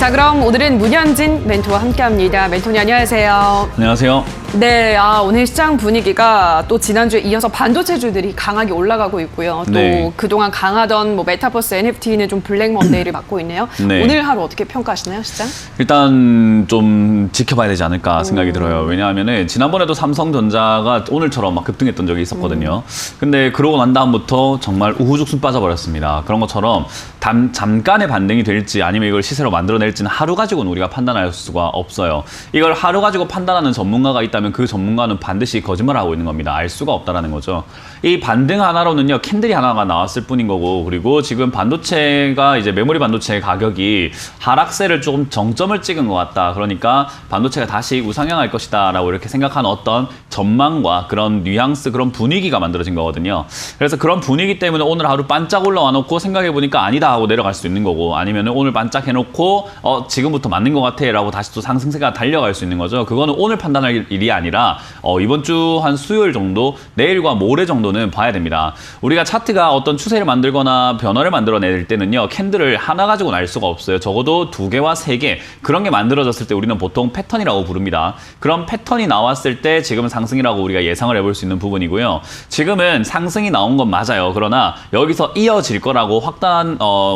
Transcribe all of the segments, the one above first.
자, 그럼 오늘은 문현진 멘토와 함께합니다. 멘토님 안녕하세요. 안녕하세요. 네, 오늘 시장 분위기가 또 지난주에 이어서 반도체주들이 강하게 올라가고 있고요. 또 네. 그동안 강하던 뭐 메타버스 NFT는 좀 블랙 먼데이를 맞고 있네요. 네. 오늘 하루 어떻게 평가하시나요, 시장? 일단 좀 지켜봐야 되지 않을까 생각이 들어요. 왜냐하면은 지난번에도 삼성전자가 오늘처럼 막 급등했던 적이 있었거든요. 근데 그러고 난 다음부터 정말 우후죽순 빠져버렸습니다. 그런 것처럼 잠깐의 반등이 될지 아니면 이걸 시세로 만들어낼지는 하루 가지고는 우리가 판단할 수가 없어요. 이걸 하루 가지고 판단하는 전문가가 있다면 그 전문가는 반드시 거짓말하고 있는 겁니다. 알 수가 없다라는 거죠. 이 반등 하나로는요, 캔들이 하나가 나왔을 뿐인 거고, 그리고 지금 반도체가 이제 메모리 반도체 가격이 하락세를 조금 정점을 찍은 것 같다. 그러니까 반도체가 다시 우상향할 것이다 라고 이렇게 생각하는 어떤 전망과 그런 뉘앙스, 그런 분위기가 만들어진 거거든요. 그래서 그런 분위기 때문에 오늘 하루 반짝 올라와 놓고 생각해 보니까 아니다 하고 내려갈 수 있는 거고, 아니면 오늘 반짝 해놓고 지금부터 맞는 것 같아 라고 다시 또 상승세가 달려갈 수 있는 거죠. 그거는 오늘 판단할 일이 아니라 이번 주 한 수요일 정도, 내일과 모레 정도는 봐야 됩니다. 우리가 차트가 어떤 추세를 만들거나 변화를 만들어낼 때는요, 캔들을 하나 가지고는 알 수가 없어요. 적어도 2개와 3개 그런 게 만들어졌을 때 우리는 보통 패턴이라고 부릅니다. 그런 패턴이 나왔을 때 지금은 상승이라고 우리가 예상을 해볼 수 있는 부분이고요. 지금은 상승이 나온 건 맞아요. 그러나 여기서 이어질 거라고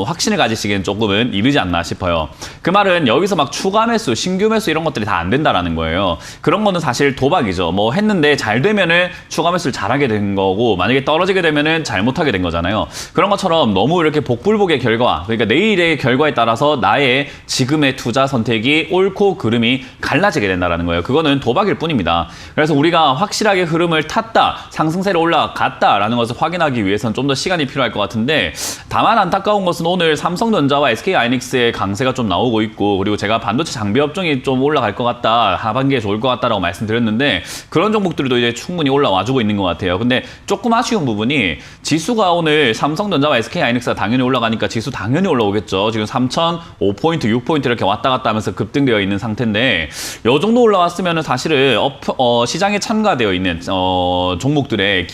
확신을 가지시기엔 조금은 이르지 않나 싶어요. 그 말은 여기서 막 추가 매수, 신규 매수 이런 것들이 다 안 된다라는 거예요. 그런 거는 사실 도박이죠. 뭐 했는데 잘 되면은 추가 매수를 잘하게 된 거고, 만약에 떨어지게 되면은 잘못하게 된 거잖아요. 그런 것처럼 너무 이렇게 복불복의 결과, 그러니까 내일의 결과에 따라서 나의 지금의 투자 선택이 옳고 그름이 갈라지게 된다라는 거예요. 그거는 도박일 뿐입니다. 그래서 우리가 확실하게 흐름을 탔다, 상승세로 올라갔다라는 것을 확인하기 위해서는 좀 더 시간이 필요할 것 같은데, 다만 안타까운 것은 오늘 삼성전자와 SK하이닉스의 강세가 좀 나오고 있고, 그리고 제가 반도체 장비 업종이 좀 올라갈 것 같다, 하반기에 좋을 것 같다라고 말씀드렸는데, 그런 종목들도 이제 충분히 올라와주고 있는 것 같아요. 근데 조금 아쉬운 부분이 지수가 오늘 삼성전자와 SK하이닉스가 당연히 올라가니까 지수 당연히 올라오겠죠. 지금 3,005포인트, 6포인트 이렇게 왔다 갔다 하면서 급등되어 있는 상태인데, 요 정도 올라왔으면 사실은 시장에 참가되어 있는 종목들의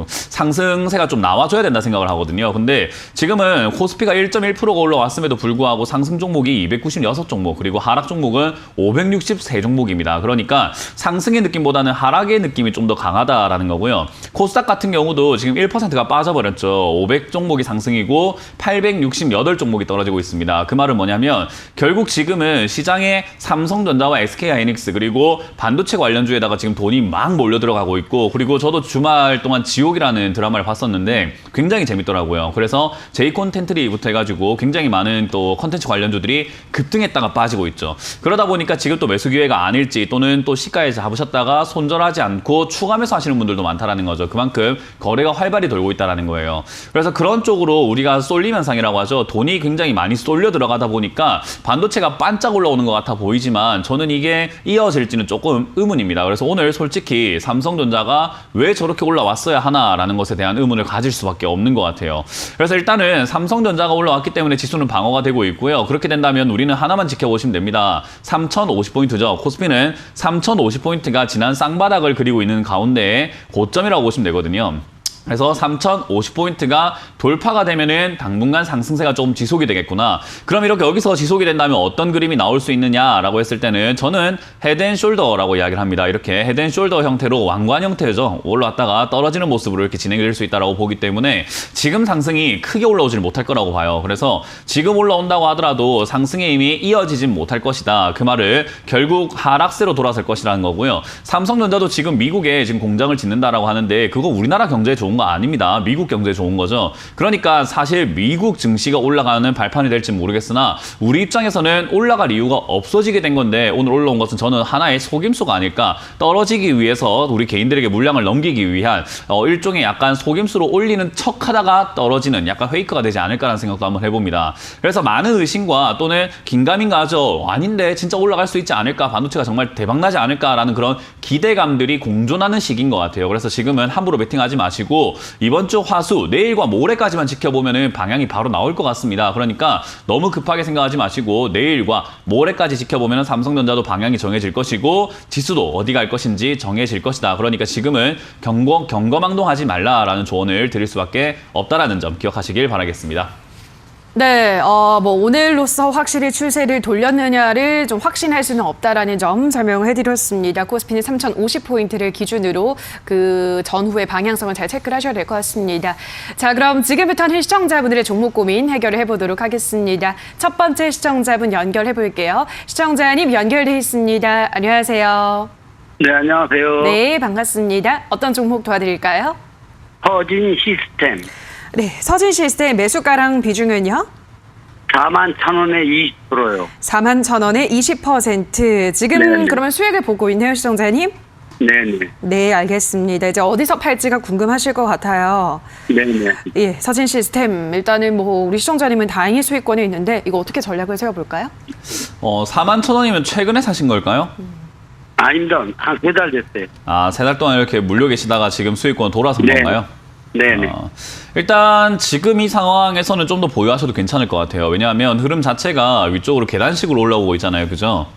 상승세가 좀 나와줘야 된다 생각을 하거든요. 근데 지금은 코스피가 1.1%가 올라왔음에도 불구하고 상승 종목이 296 종목, 그리고 하락 종목은 563 종목입니다. 그러니까 상승의 느낌보다는 하락의 느낌이 좀 더 강하다라는 거고요. 코스닥 같은 경우도 지금 1%가 빠져버렸죠. 500 종목이 상승이고 868 종목이 떨어지고 있습니다. 그 말은 뭐냐면 결국 지금은 시장에 삼성전자와 SK하이닉스 그리고 반도체 관련주에다가 지금 돈이 막 몰려 들어가고 있고, 그리고 저도 주말 동안 지옥이라는 드라마를 봤었는데 굉장히 재밌더라고요. 그래서 제이콘텐트리부터 해가지고 굉장히 많은 또 컨텐츠 관련주들이 급등했다가 빠지고 있죠. 그러다 보니까 지금 또 매수 기회가 아닐지, 또는 또 시가에 잡으셨다가 손절하지 않고 추가 매수 하시는 분들도 많다라는 거죠. 그만큼 거래가 활발히 돌고 있다는 거예요. 그래서 그런 쪽으로 우리가 쏠림 현상이라고 하죠. 돈이 굉장히 많이 쏠려 들어가다 보니까 반도체가 반짝 올라오는 것 같아 보이지만 저는 이게 이어질지는 조금 의문입니다. 그래서 오늘 솔직히 삼성전자가 왜 저렇게 올라왔어야 하나라는 것에 대한 의문을 가질 수밖에 없는 것 같아요. 그래서 일단은 삼성전자가 올라왔기 때문에 지수는 방어가 되고 있고요. 그렇게 된다면 우리는 하나만 지켜보시면 됩니다. 3,050포인트죠. 코스피는 3,050포인트가 지난 쌍바닥을 그리고 있는 가운데 고점이라고 보시면 되거든요. 그래서 3,050포인트가 돌파가 되면은 당분간 상승세가 조금 지속이 되겠구나. 그럼 이렇게 여기서 지속이 된다면 어떤 그림이 나올 수 있느냐라고 했을 때는 저는 헤드앤숄더라고 이야기를 합니다. 이렇게 헤드앤숄더 형태로 왕관 형태죠. 올라왔다가 떨어지는 모습으로 이렇게 진행될 수 있다고 보기 때문에 지금 상승이 크게 올라오지는 못할 거라고 봐요. 그래서 지금 올라온다고 하더라도 상승의 힘이 이어지진 못할 것이다. 그 말을 결국 하락세로 돌아설 것이라는 거고요. 삼성전자도 지금 미국에 지금 공장을 짓는다라고 하는데 그거 우리나라 경제에 좋은 거 아닙니다. 미국 경제에 좋은 거죠. 그러니까 사실 미국 증시가 올라가는 발판이 될지 모르겠으나 우리 입장에서는 올라갈 이유가 없어지게 된 건데, 오늘 올라온 것은 저는 하나의 속임수가 아닐까. 떨어지기 위해서 우리 개인들에게 물량을 넘기기 위한 일종의 약간 속임수로 올리는 척하다가 떨어지는 약간 페이크가 되지 않을까라는 생각도 한번 해봅니다. 그래서 많은 의심과 또는 긴가민가 하죠. 아닌데 진짜 올라갈 수 있지 않을까, 반도체가 정말 대박나지 않을까라는 그런 기대감들이 공존하는 시기인 것 같아요. 그래서 지금은 함부로 베팅하지 마시고 이번 주 화수, 내일과 모레까지만 지켜보면 방향이 바로 나올 것 같습니다. 그러니까 너무 급하게 생각하지 마시고 내일과 모레까지 지켜보면 삼성전자도 방향이 정해질 것이고 지수도 어디 갈 것인지 정해질 것이다. 그러니까 지금은 경거망동하지 말라라는 조언을 드릴 수밖에 없다라는 점 기억하시길 바라겠습니다. 네, 뭐 오늘로써 확실히 추세를 돌렸느냐를 좀 확신할 수는 없다라는 점 설명해드렸습니다. 코스피는 3,050포인트를 기준으로 그 전후의 방향성을 잘 체크를 하셔야 될 것 같습니다. 자, 그럼 지금부터는 시청자분들의 종목 고민 해결을 해보도록 하겠습니다. 첫 번째 시청자분 연결해 볼게요. 시청자님 연결돼 있습니다. 안녕하세요. 네, 안녕하세요. 네, 반갑습니다. 어떤 종목 도와드릴까요? 허진 시스템 네, 서진 시스템 매수가랑 비중은요? 41,000원에 20%요. 41,000원에 20%. 지금 네네. 그러면 수익을 보고 있네요, 시청자님? 네네. 네, 알겠습니다. 이제 어디서 팔지가 궁금하실 것 같아요. 네네. 예, 서진 시스템. 일단은 뭐 우리 시청자님은 다행히 수익권에 있는데 이거 어떻게 전략을 세워볼까요? 41,000원이면 최근에 사신 걸까요? 아닙니다. 한 3달 됐어요. 아, 3달 동안 이렇게 물려 계시다가 지금 수익권 돌아선 네. 건가요? 네네. 일단 지금 이 상황에서는 좀 더 보유하셔도 괜찮을 것 같아요. 왜냐하면 흐름 자체가 위쪽으로 계단식으로 올라오고 있잖아요. 그죠?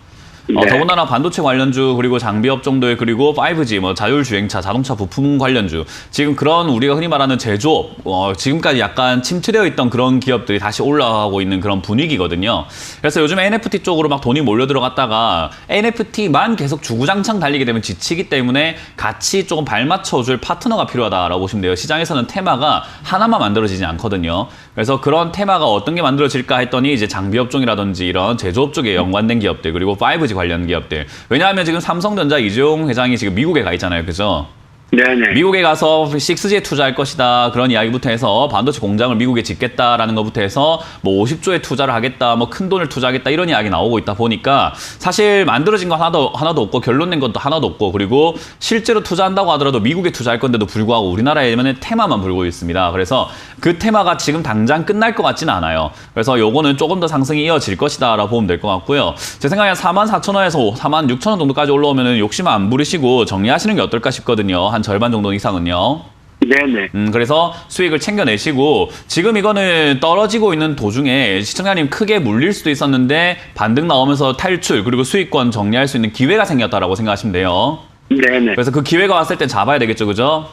네. 더군다나 반도체 관련주 그리고 장비업 정도의 그리고 5G 뭐 자율주행차 자동차 부품 관련주 지금 그런 우리가 흔히 말하는 제조업 지금까지 약간 침투되어 있던 그런 기업들이 다시 올라가고 있는 그런 분위기거든요. 그래서 요즘 NFT 쪽으로 막 돈이 몰려 들어갔다가 NFT만 계속 주구장창 달리게 되면 지치기 때문에 같이 조금 발맞춰줄 파트너가 필요하다라고 보시면 돼요. 시장에서는 테마가 하나만 만들어지지 않거든요. 그래서 그런 테마가 어떤 게 만들어질까 했더니 이제 장비업 쪽이라든지 이런 제조업 쪽에 연관된 기업들 그리고 5G 관련 기업들. 왜냐하면 지금 삼성전자 이재용 회장이 지금 미국에 가 있잖아요. 그죠? 네네. 미국에 가서 6G에 투자할 것이다. 그런 이야기부터 해서 반도체 공장을 미국에 짓겠다라는 것부터 해서 뭐 50조에 투자를 하겠다. 뭐 큰 돈을 투자하겠다. 이런 이야기 나오고 있다 보니까 사실 만들어진 거 하나도 없고 결론낸 것도 하나도 없고 그리고 실제로 투자한다고 하더라도 미국에 투자할 건데도 불구하고 우리나라에는 테마만 불고 있습니다. 그래서 그 테마가 지금 당장 끝날 것 같지는 않아요. 그래서 요거는 조금 더 상승이 이어질 것이다 라고 보면 될 것 같고요. 제 생각에 44,000원에서 46,000원 정도까지 올라오면 욕심 안 부리시고 정리하시는 게 어떨까 싶거든요. 한 절반 정도 이상은요. 네네. 그래서 수익을 챙겨내시고 지금 이거는 떨어지고 있는 도중에 시청자님 크게 물릴 수도 있었는데 반등 나오면서 탈출 그리고 수익권 정리할 수 있는 기회가 생겼다라고 생각하시면 돼요. 네네. 그래서 그 기회가 왔을 땐 잡아야 되겠죠, 그죠?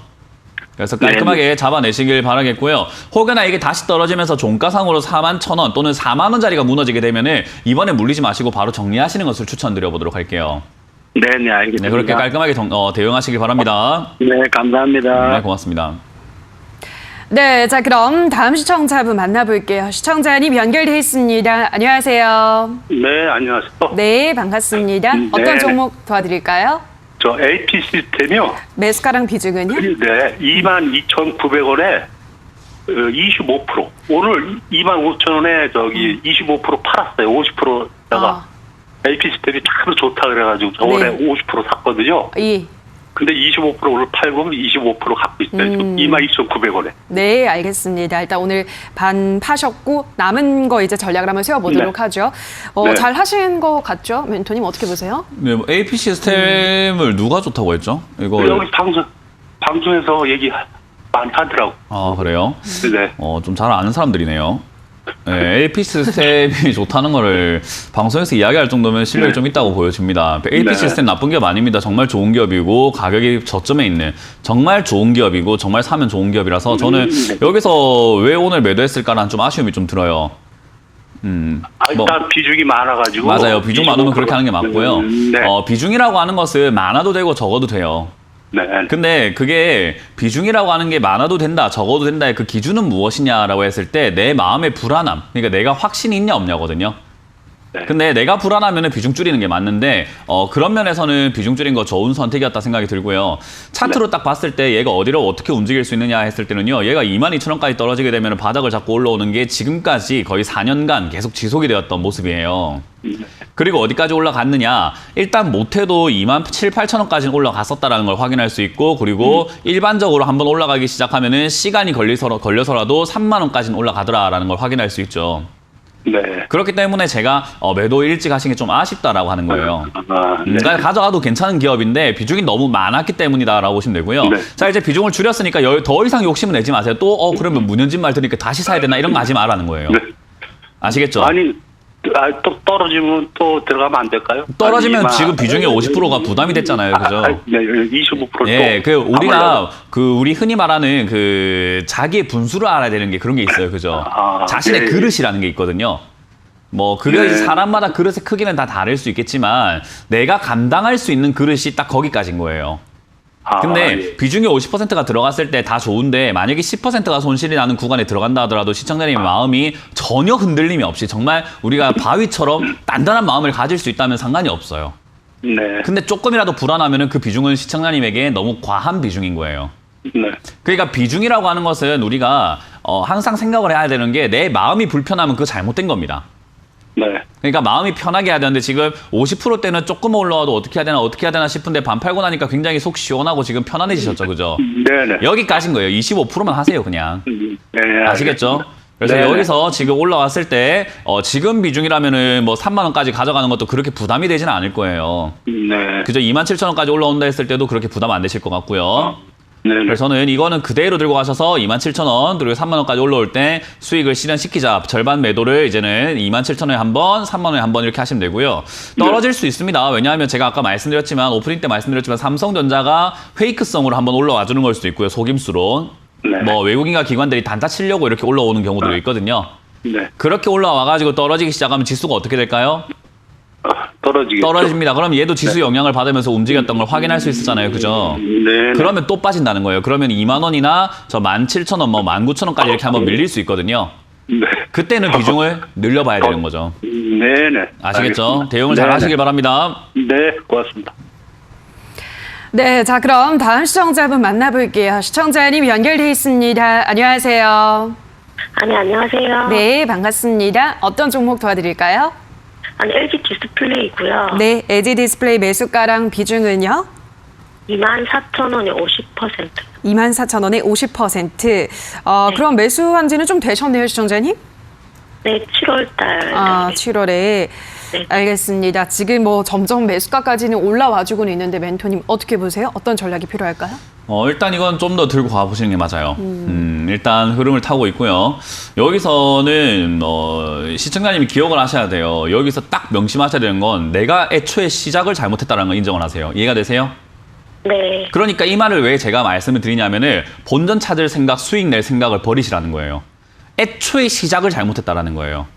그래서 깔끔하게 잡아내시길 바라겠고요. 혹여나 이게 다시 떨어지면서 종가상으로 41,000원 또는 4만 원짜리가 무너지게 되면은 이번에 물리지 마시고 바로 정리하시는 것을 추천드려보도록 할게요. 네네, 알겠습니다. 네, 그렇게 깔끔하게 대응하시길 바랍니다. 네, 감사합니다. 네, 고맙습니다. 네, 자 그럼 다음 시청자분 만나볼게요. 시청자님 연결돼 있습니다. 안녕하세요. 네, 안녕하세요. 네, 반갑습니다. 어떤 네. 종목 도와드릴까요? 저 AP 시스템이요. 매수가랑 비중은요? 네, 22,900원에 25%. 오늘 25,000원에 저기 25% 팔았어요. 50%다가. AP 시스템이 참 좋다 그래가지고 저번에 네. 50% 샀거든요. 예. 근데 25% 오늘 팔고 25% 갖고 있어요. 22,900원에. 네, 알겠습니다. 일단 오늘 반 파셨고 남은 거 이제 전략을 한번 세워보도록 네. 하죠. 네. 잘 하신 것 같죠? 멘토님 어떻게 보세요? 네, 뭐 AP 시스템을 누가 좋다고 했죠? 이거 여기 방송에서 얘기 많다더라고. 아, 그래요? 네. 좀 잘 아는 사람들이네요. 네, AP 시스템이 좋다는 거를 방송에서 이야기할 정도면 실력이 네. 좀 있다고 보여집니다. AP 네. 시스템 나쁜 기업 아닙니다. 정말 좋은 기업이고 가격이 저점에 있는 정말 좋은 기업이고 정말 사면 좋은 기업이라서 저는 네. 여기서 왜 오늘 매도했을까라는 좀 아쉬움이 좀 들어요. 일단 비중이 많아가지고. 맞아요. 비중 많으면 그렇게 하는 게 맞고요. 네. 비중이라고 하는 것은 많아도 되고 적어도 돼요. 네. 근데 그게 비중이라고 하는 게 많아도 된다, 적어도 된다의 그 기준은 무엇이냐라고 했을 때 내 마음의 불안함, 그러니까 내가 확신이 있냐 없냐거든요. 네. 근데 내가 불안하면 비중 줄이는 게 맞는데 그런 면에서는 비중 줄인 거 좋은 선택이었다 생각이 들고요. 차트로 딱 봤을 때 얘가 어디로 어떻게 움직일 수 있느냐 했을 때는요. 얘가 22,000원까지 떨어지게 되면 바닥을 잡고 올라오는 게 지금까지 거의 4년간 계속 지속이 되었던 모습이에요. 그리고 어디까지 올라갔느냐? 일단 못해도 27,000~28,000원까지는 올라갔었다라는 걸 확인할 수 있고 그리고 일반적으로 한번 올라가기 시작하면은 시간이 걸려서라도 3만 원까지는 올라가더라라는 걸 확인할 수 있죠. 네. 그렇기 때문에 제가 매도 일찍 하신 게 좀 아쉽다라고 하는 거예요. 네. 그러니까 가져가도 괜찮은 기업인데 비중이 너무 많았기 때문이다라고 보시면 되고요. 네. 자, 이제 비중을 줄였으니까 더 이상 욕심은 내지 마세요. 또 그러면 문현진 말 들으니까 다시 사야 되나 이런 거 하지 말라는 거예요. 네. 아시겠죠? 아니, 또 떨어지면 또 들어가면 안 될까요? 떨어지면 아니, 지금 비중이 50%가 부담이 됐잖아요. 그죠? 네, 25% 예, 또 우리가 우리 흔히 말하는 자기의 분수를 알아야 되는 게 그런 게 있어요. 그죠? 자신의 네. 그릇이라는 게 있거든요. 뭐 그게 네. 사람마다 그릇의 크기는 다 다를 수 있겠지만 내가 감당할 수 있는 그릇이 딱 거기까지인 거예요. 근데 예. 비중이 50%가 들어갔을 때 다 좋은데 만약에 10%가 손실이 나는 구간에 들어간다 하더라도 시청자님의 마음이 전혀 흔들림이 없이 정말 우리가 바위처럼 단단한 마음을 가질 수 있다면 상관이 없어요. 네. 근데 조금이라도 불안하면은 그 비중은 시청자님에게 너무 과한 비중인 거예요. 네. 그러니까 비중이라고 하는 것은 우리가 항상 생각을 해야 되는 게 내 마음이 불편하면 그거 잘못된 겁니다. 네. 그러니까 마음이 편하게 해야 되는데 지금 50%대는 조금 올라와도 어떻게 해야 되나 싶은데 반 팔고 나니까 굉장히 속 시원하고 지금 편안해지셨죠, 그죠? 네네. 여기까지인 거예요. 25%만 하세요, 그냥. 네. 아시겠죠? 그래서 네네. 여기서 지금 올라왔을 때 지금 비중이라면은 뭐 3만 원까지 가져가는 것도 그렇게 부담이 되지는 않을 거예요. 네. 그죠? 27,000원까지 올라온다 했을 때도 그렇게 부담 안 되실 것 같고요. 네. 그래서 저는 이거는 그대로 들고 가셔서 27,000원 그리고 3만 원까지 올라올 때 수익을 실현시키자. 절반 매도를 이제는 27,000원에 한 번, 3만 원에 한 번 이렇게 하시면 되고요. 떨어질 수 있습니다. 왜냐하면 제가 아까 말씀드렸지만 오프닝 때 말씀드렸지만 삼성전자가 페이크성으로 한번 올라와 주는 걸 수도 있고요. 속임수로. 네. 뭐 외국인과 기관들이 단타 치려고 이렇게 올라오는 경우도 있거든요. 네. 그렇게 올라와가지고 떨어지기 시작하면 지수가 어떻게 될까요? 떨어지겠죠. 떨어집니다. 그럼 얘도 지수 영향을 받으면서 움직였던 걸 확인할 수 있었잖아요. 그죠? 네. 그러면 또 빠진다는 거예요. 그러면 2만 원이나 저 17,000원, 뭐 19,000원까지 이렇게 한번 밀릴 수 있거든요. 네. 그때는 비중을 늘려봐야 되는 거죠. 네네. 아시겠죠? 알겠습니다. 대응을 잘 네네. 하시길 바랍니다. 네, 고맙습니다. 네, 자 그럼 다음 시청자분 만나볼게요. 시청자님 연결돼 있습니다. 안녕하세요. 아니, 안녕하세요. 네, 반갑습니다. 어떤 종목 도와드릴까요? 아니, LG 디스플레이고요. 네, LG 디스플레이 매수가랑 비중은요? 24,000원에 50%. 24,000원에 50%. 그럼 매수한 지는 좀 되셨네요, 시청자님? 네, 7월달. 7월에. 네. 알겠습니다. 지금 뭐 점점 매수가까지는 올라와주고는 있는데 멘토님 어떻게 보세요? 어떤 전략이 필요할까요? 일단 이건 좀 더 들고 가보시는 게 맞아요. 일단 흐름을 타고 있고요. 여기서는 시청자님이 기억을 하셔야 돼요. 여기서 딱 명심하셔야 되는 건 내가 애초에 시작을 잘못했다는 걸 인정을 하세요. 이해가 되세요? 네. 그러니까 이 말을 왜 제가 말씀을 드리냐면은 본전 찾을 생각, 수익 낼 생각을 버리시라는 거예요. 애초에 시작을 잘못했다라는 거예요.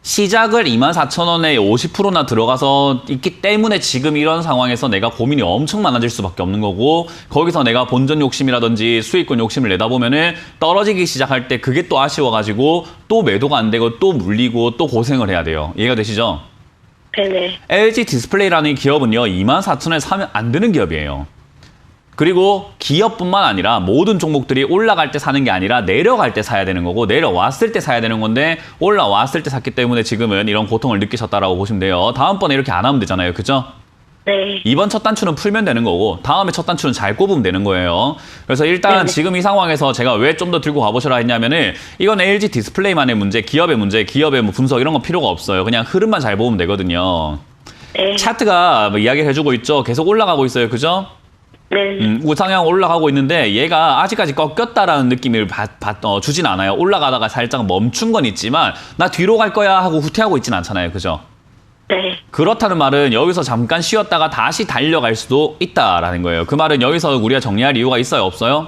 시작을 24,000원에 50%나 들어가서 있기 때문에 지금 이런 상황에서 내가 고민이 엄청 많아질 수밖에 없는 거고 거기서 내가 본전 욕심이라든지 수익권 욕심을 내다 보면은 떨어지기 시작할 때 그게 또 아쉬워가지고 또 매도가 안 되고 또 물리고 또 고생을 해야 돼요. 이해가 되시죠? 네네. LG 디스플레이라는 기업은요 24,000원에 사면 안 되는 기업이에요. 그리고 기업뿐만 아니라 모든 종목들이 올라갈 때 사는 게 아니라 내려갈 때 사야 되는 거고 내려왔을 때 사야 되는 건데 올라왔을 때 샀기 때문에 지금은 이런 고통을 느끼셨다라고 보시면 돼요. 다음번에 이렇게 안 하면 되잖아요. 그죠? 네. 이번 첫 단추는 풀면 되는 거고 다음에 첫 단추는 잘 꼽으면 되는 거예요. 그래서 일단 네네. 지금 이 상황에서 제가 왜 좀 더 들고 가보시라 했냐면은 이건 LG 디스플레이만의 문제, 기업의 뭐 분석 이런 거 필요가 없어요. 그냥 흐름만 잘 보면 되거든요. 네. 차트가 뭐 이야기를 해주고 있죠. 계속 올라가고 있어요. 그죠? 네. 우상향 올라가고 있는데 얘가 아직까지 꺾였다라는 느낌을 주진 않아요. 올라가다가 살짝 멈춘 건 있지만 나 뒤로 갈 거야 하고 후퇴하고 있진 않잖아요. 그죠? 네. 그렇다는 말은 여기서 잠깐 쉬었다가 다시 달려갈 수도 있다라는 거예요. 그 말은 여기서 우리가 정리할 이유가 있어요? 없어요?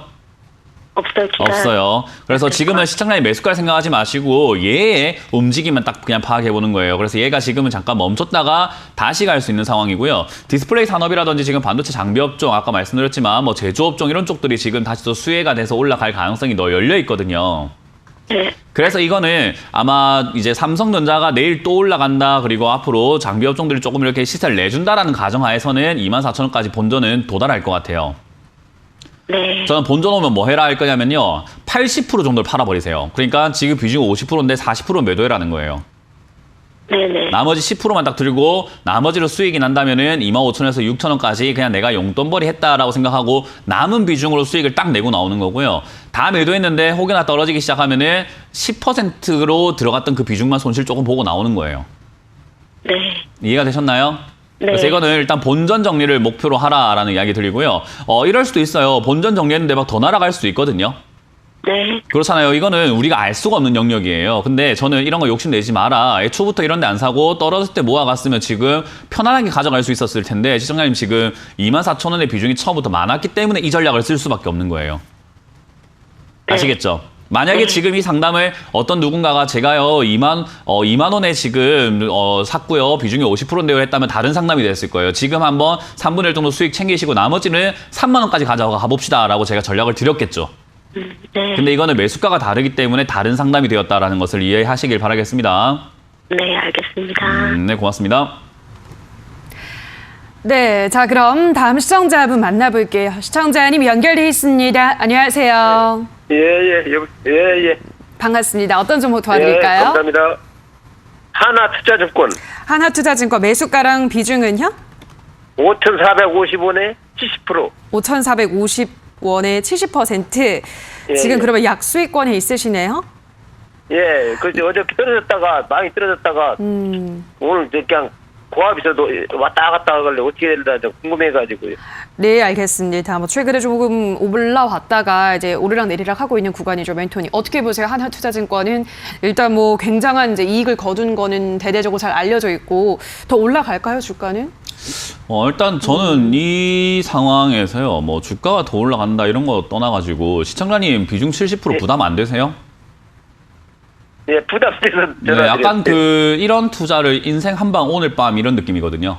없어요. 기다려. 없어요. 그래서 지금은 시청자님 매수가를 생각하지 마시고 얘의 움직임만 딱 그냥 파악해 보는 거예요. 그래서 얘가 지금은 잠깐 멈췄다가 다시 갈 수 있는 상황이고요. 디스플레이 산업이라든지 지금 반도체 장비업종 아까 말씀드렸지만 뭐 제조업종 이런 쪽들이 지금 다시 또 수혜가 돼서 올라갈 가능성이 더 열려 있거든요. 네. 그래서 이거는 아마 이제 삼성전자가 내일 또 올라간다 그리고 앞으로 장비업종들이 조금 이렇게 시세를 내준다라는 가정하에서는 24,000원까지 본전은 도달할 것 같아요. 네. 저는 본전 오면 뭐 해라 할 거냐면요. 80% 정도를 팔아버리세요. 그러니까 지금 비중이 50%인데 40% 매도해라는 거예요. 네네. 나머지 10%만 딱 들고 나머지로 수익이 난다면은 25,000원에서 6,000원까지 그냥 내가 용돈벌이 했다라고 생각하고 남은 비중으로 수익을 딱 내고 나오는 거고요. 다 매도했는데 혹여나 떨어지기 시작하면은 10%로 들어갔던 그 비중만 손실 조금 보고 나오는 거예요. 네. 이해가 되셨나요? 네. 그래서 이거는 일단 본전 정리를 목표로 하라라는 이야기 드리고요. 이럴 수도 있어요. 본전 정리했는데 막 더 날아갈 수도 있거든요. 네. 그렇잖아요. 이거는 우리가 알 수가 없는 영역이에요. 근데 저는 이런 거 욕심내지 마라. 애초부터 이런 데 안 사고 떨어질 때 모아갔으면 지금 편안하게 가져갈 수 있었을 텐데 시청자님 지금 24,000원의 비중이 처음부터 많았기 때문에 이 전략을 쓸 수밖에 없는 거예요. 아시겠죠? 만약에 지금 이 상담을 어떤 누군가가 제가요 2만 원에 지금 샀고요 비중이 50%인데요 했다면 다른 상담이 됐을 거예요. 지금 한번 3분의 1 정도 수익 챙기시고 나머지는 3만 원까지 가져가 봅시다라고 제가 전략을 드렸겠죠. 네. 근데 이거는 매수가가 다르기 때문에 다른 상담이 되었다라는 것을 이해하시길 바라겠습니다. 네, 알겠습니다. 네, 고맙습니다. 네, 자 그럼 다음 시청자분 만나볼게요. 시청자님 연결돼 있습니다. 안녕하세요. 예. 반갑습니다. 어떤 정보 도와드릴까요? 감사합니다. 하나투자증권 하나투자증권 매수가랑 비중은요? 5,450원에 70%. 5,450원에 70%. 지금 예. 그러면 약수익권에 있으시네요? 예, 그래서 어저께 떨어졌다가 많이 떨어졌다가 오늘 이제 그냥 고압에서도 왔다 갔다 하길래 어떻게 될까 좀 궁금해가지고요. 네, 알겠습니다. 뭐 최근에 조금 올라왔다가 이제 오르락 내리락 하고 있는 구간이죠, 멘토니. 어떻게 보세요? 하나투자증권은 일단 뭐 굉장한 이제 이익을 거둔 거는 대대적으로 잘 알려져 있고 더 올라갈까요, 주가는? 일단 저는 이 상황에서요, 뭐 주가가 더 올라간다 이런 거 떠나가지고 시청자님 비중 70% 부담 안 되세요? 예, 부담돼서 네, 약간 이런 투자를 인생 한방 오늘 밤 이런 느낌이거든요.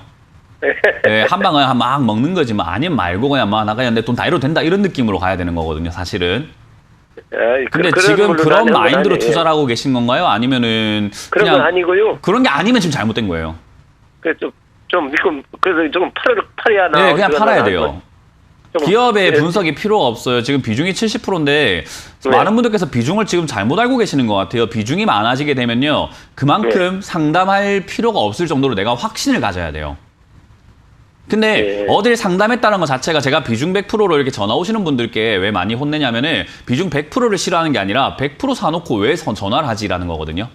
네, 한 방을 막 먹는 거지, 뭐 아니면 말고 그냥 막 나가야 내 돈 다 이뤄도 된다 이런 느낌으로 가야 되는 거거든요, 사실은. 근데 지금 그런 마인드로 투자를 하고 계신 건가요? 아니면은 그런 건 아니고요. 그런 게 아니면 지금 잘못된 거예요. 그래서 좀 그래서 조금 팔아야 나. 네, 그냥 팔아야 돼요. 기업의 예. 분석이 필요가 없어요. 지금 비중이 70%인데 많은 분들께서 비중을 지금 잘못 알고 계시는 것 같아요. 비중이 많아지게 되면요, 그만큼 상담할 필요가 없을 정도로 내가 확신을 가져야 돼요. 근데 어딜 상담했다는 것 자체가 제가 비중 100%로 이렇게 전화 오시는 분들께 왜 많이 혼내냐면은 비중 100%를 싫어하는 게 아니라 100% 사놓고 왜 전화를 하지라는 거거든요.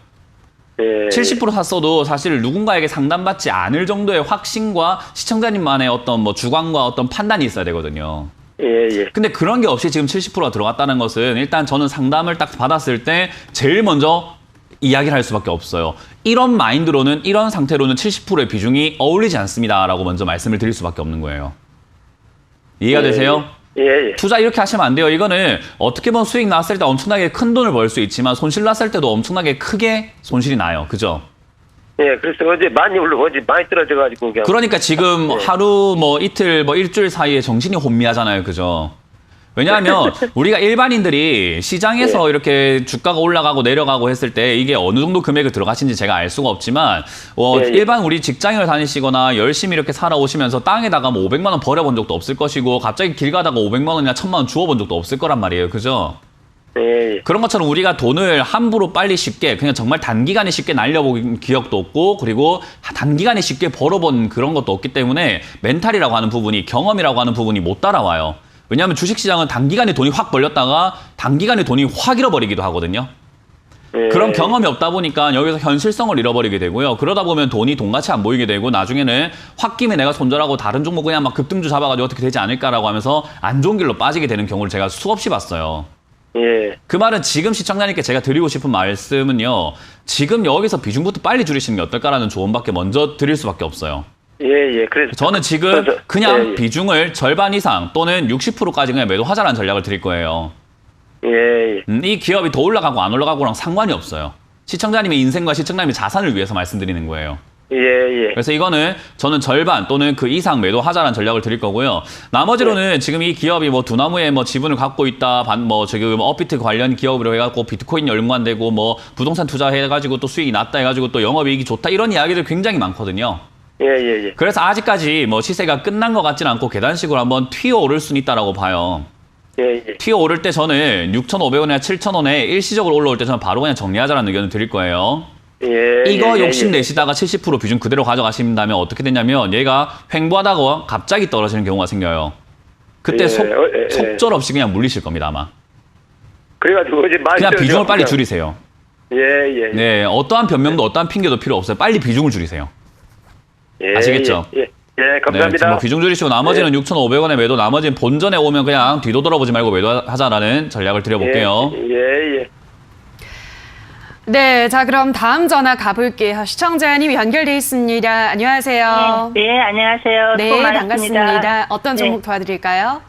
70% 샀어도 사실 누군가에게 상담받지 않을 정도의 확신과 시청자님만의 어떤 뭐 주관과 어떤 판단이 있어야 되거든요. 예. 근데 그런 게 없이 지금 70%가 들어갔다는 것은 일단 저는 상담을 딱 받았을 때 제일 먼저 이야기를 할 수밖에 없어요. 이런 마인드로는, 이런 상태로는 70%의 비중이 어울리지 않습니다라고 먼저 말씀을 드릴 수밖에 없는 거예요. 이해가 되세요? 예. 투자 이렇게 하시면 안 돼요. 이거는 어떻게 보면 수익 났을 때 엄청나게 큰 돈을 벌 수 있지만 손실 났을 때도 엄청나게 크게 손실이 나요. 그죠? 예, 그래서 어제 많이 떨어져가지고 그냥. 그러니까 지금 하루 뭐 이틀 뭐 일주일 사이에 정신이 혼미하잖아요. 그죠? 왜냐하면 우리가 일반인들이 시장에서 이렇게 주가가 올라가고 내려가고 했을 때 이게 어느 정도 금액을 들어가신지 제가 알 수가 없지만 일반 우리 직장인을 다니시거나 열심히 이렇게 살아오시면서 땅에다가 뭐 500만 원 버려본 적도 없을 것이고 갑자기 길 가다가 500만 원이나 1000만 원 주워본 적도 없을 거란 말이에요. 그죠? 예. 그런 것처럼 우리가 돈을 함부로 빨리 쉽게 그냥 정말 단기간에 쉽게 날려본 기억도 없고 그리고 단기간에 쉽게 벌어본 그런 것도 없기 때문에 멘탈이라고 하는 부분이, 경험이라고 하는 부분이 못 따라와요. 왜냐하면 주식시장은 단기간에 돈이 확 벌렸다가 단기간에 돈이 확 잃어버리기도 하거든요. 그런 경험이 없다 보니까 여기서 현실성을 잃어버리게 되고요. 그러다 보면 돈이 돈같이 안 보이게 되고 나중에는 홧김에 내가 손절하고 다른 종목 그냥 막 급등주 잡아가지고 어떻게 되지 않을까라고 하면서 안 좋은 길로 빠지게 되는 경우를 제가 수없이 봤어요. 그 말은 지금 시청자님께 제가 드리고 싶은 말씀은요, 지금 여기서 비중부터 빨리 줄이시는 게 어떨까라는 조언밖에 먼저 드릴 수밖에 없어요. 그래서 저는 지금 그냥 비중을 절반 이상 또는 60%까지 그냥 매도하자라는 전략을 드릴 거예요. 이 기업이 더 올라가고 안 올라가고랑 상관이 없어요. 시청자님의 인생과 시청자님의 자산을 위해서 말씀드리는 거예요. 그래서 이거는 저는 절반 또는 그 이상 매도하자라는 전략을 드릴 거고요. 나머지로는 지금 이 기업이 뭐 두나무에 뭐 지분을 갖고 있다, 뭐 지금 업비트 관련 기업으로 해갖고 비트코인 연관되고 뭐 부동산 투자해가지고 또 수익이 났다 해가지고 또 영업이익이 좋다 이런 이야기들 굉장히 많거든요. 그래서 아직까지 뭐 시세가 끝난 것 같지는 않고 계단식으로 한번 튀어오를 수는 있다라고 봐요. 튀어오를 때 저는 6,500원이나 7,000원에 일시적으로 올라올 때 저는 바로 그냥 정리하자라는 의견을 드릴 거예요. 이거 욕심내시다가 70% 비중 그대로 가져가신다면 어떻게 되냐면 얘가 횡보하다가 갑자기 떨어지는 경우가 생겨요. 그때 속절없이 그냥 물리실 겁니다, 아마. 그래가지고 어제 많이 그냥 비중을 빨리 줄이세요. 예. 어떠한 변명도 어떠한 핑계도 필요 없어요. 빨리 비중을 줄이세요. 아시겠죠? 예, 감사합니다. 뭐 비중 줄이시고 나머지는 6,500원에 매도, 나머지는 본전에 오면 그냥 뒤도 돌아보지 말고 매도하자라는 전략을 드려볼게요. 예. 네, 자 그럼 다음 전화 가볼게요. 시청자님 연결돼 있습니다. 안녕하세요. 네, 안녕하세요. 네, 수고 반갑습니다. 어떤 종목 네. 도와드릴까요?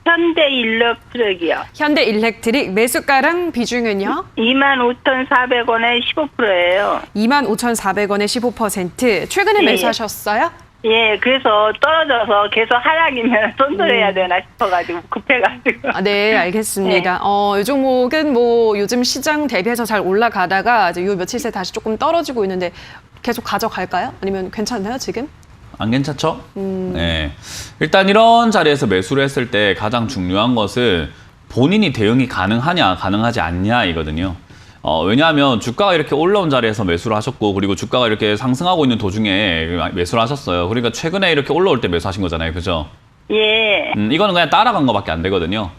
현대일렉트릭이요. 현대일렉트릭 매수가랑 비중은요? 25,400원에 15%예요. 25,400원에 15%. 최근에 네. 매수하셨어요? 예, 그래서 떨어져서 계속 하락이면 손절해야 되나 싶어가지고 급해가지고. 아, 네, 알겠습니다. 이 종목은 뭐 요즘 시장 대비해서 잘 올라가다가 이제 요 며칠 새 다시 조금 떨어지고 있는데 계속 가져갈까요? 아니면 괜찮나요, 지금? 안 괜찮죠? 네. 일단 이런 자리에서 매수를 했을 때 가장 중요한 것은 본인이 대응이 가능하냐, 가능하지 않냐 이거든요. 왜냐하면 주가가 이렇게 올라온 자리에서 매수를 하셨고, 그리고 주가가 이렇게 상승하고 있는 도중에 매수를 하셨어요. 그러니까 최근에 이렇게 올라올 때 매수하신 거잖아요. 그죠? 예. 이거는 그냥 따라간 거밖에 안 되거든요.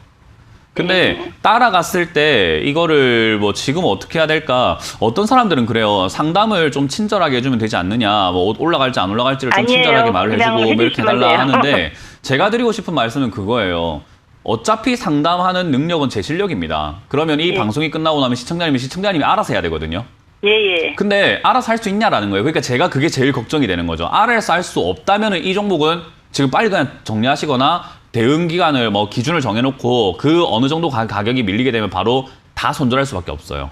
근데 따라갔을 때 이거를 뭐 지금 어떻게 해야 될까? 어떤 사람들은 그래요. 상담을 좀 친절하게 해주면 되지 않느냐. 뭐 올라갈지 안 올라갈지를 좀 아니에요. 친절하게 말을 그냥 해주고 뭐 이렇게 해주시면 해달라 돼요. 하는데 제가 드리고 싶은 말씀은 그거예요. 어차피 상담하는 능력은 제 실력입니다. 그러면 이 방송이 끝나고 나면 시청자님이 알아서 해야 되거든요. 예. 근데 알아서 할 수 있냐라는 거예요. 그러니까 제가 그게 제일 걱정이 되는 거죠. 알아서 할 수 없다면 이 종목은 지금 빨리 그냥 정리하시거나 대응 기간을 뭐 기준을 정해놓고 그 어느 정도 가격이 밀리게 되면 바로 다 손절할 수밖에 없어요.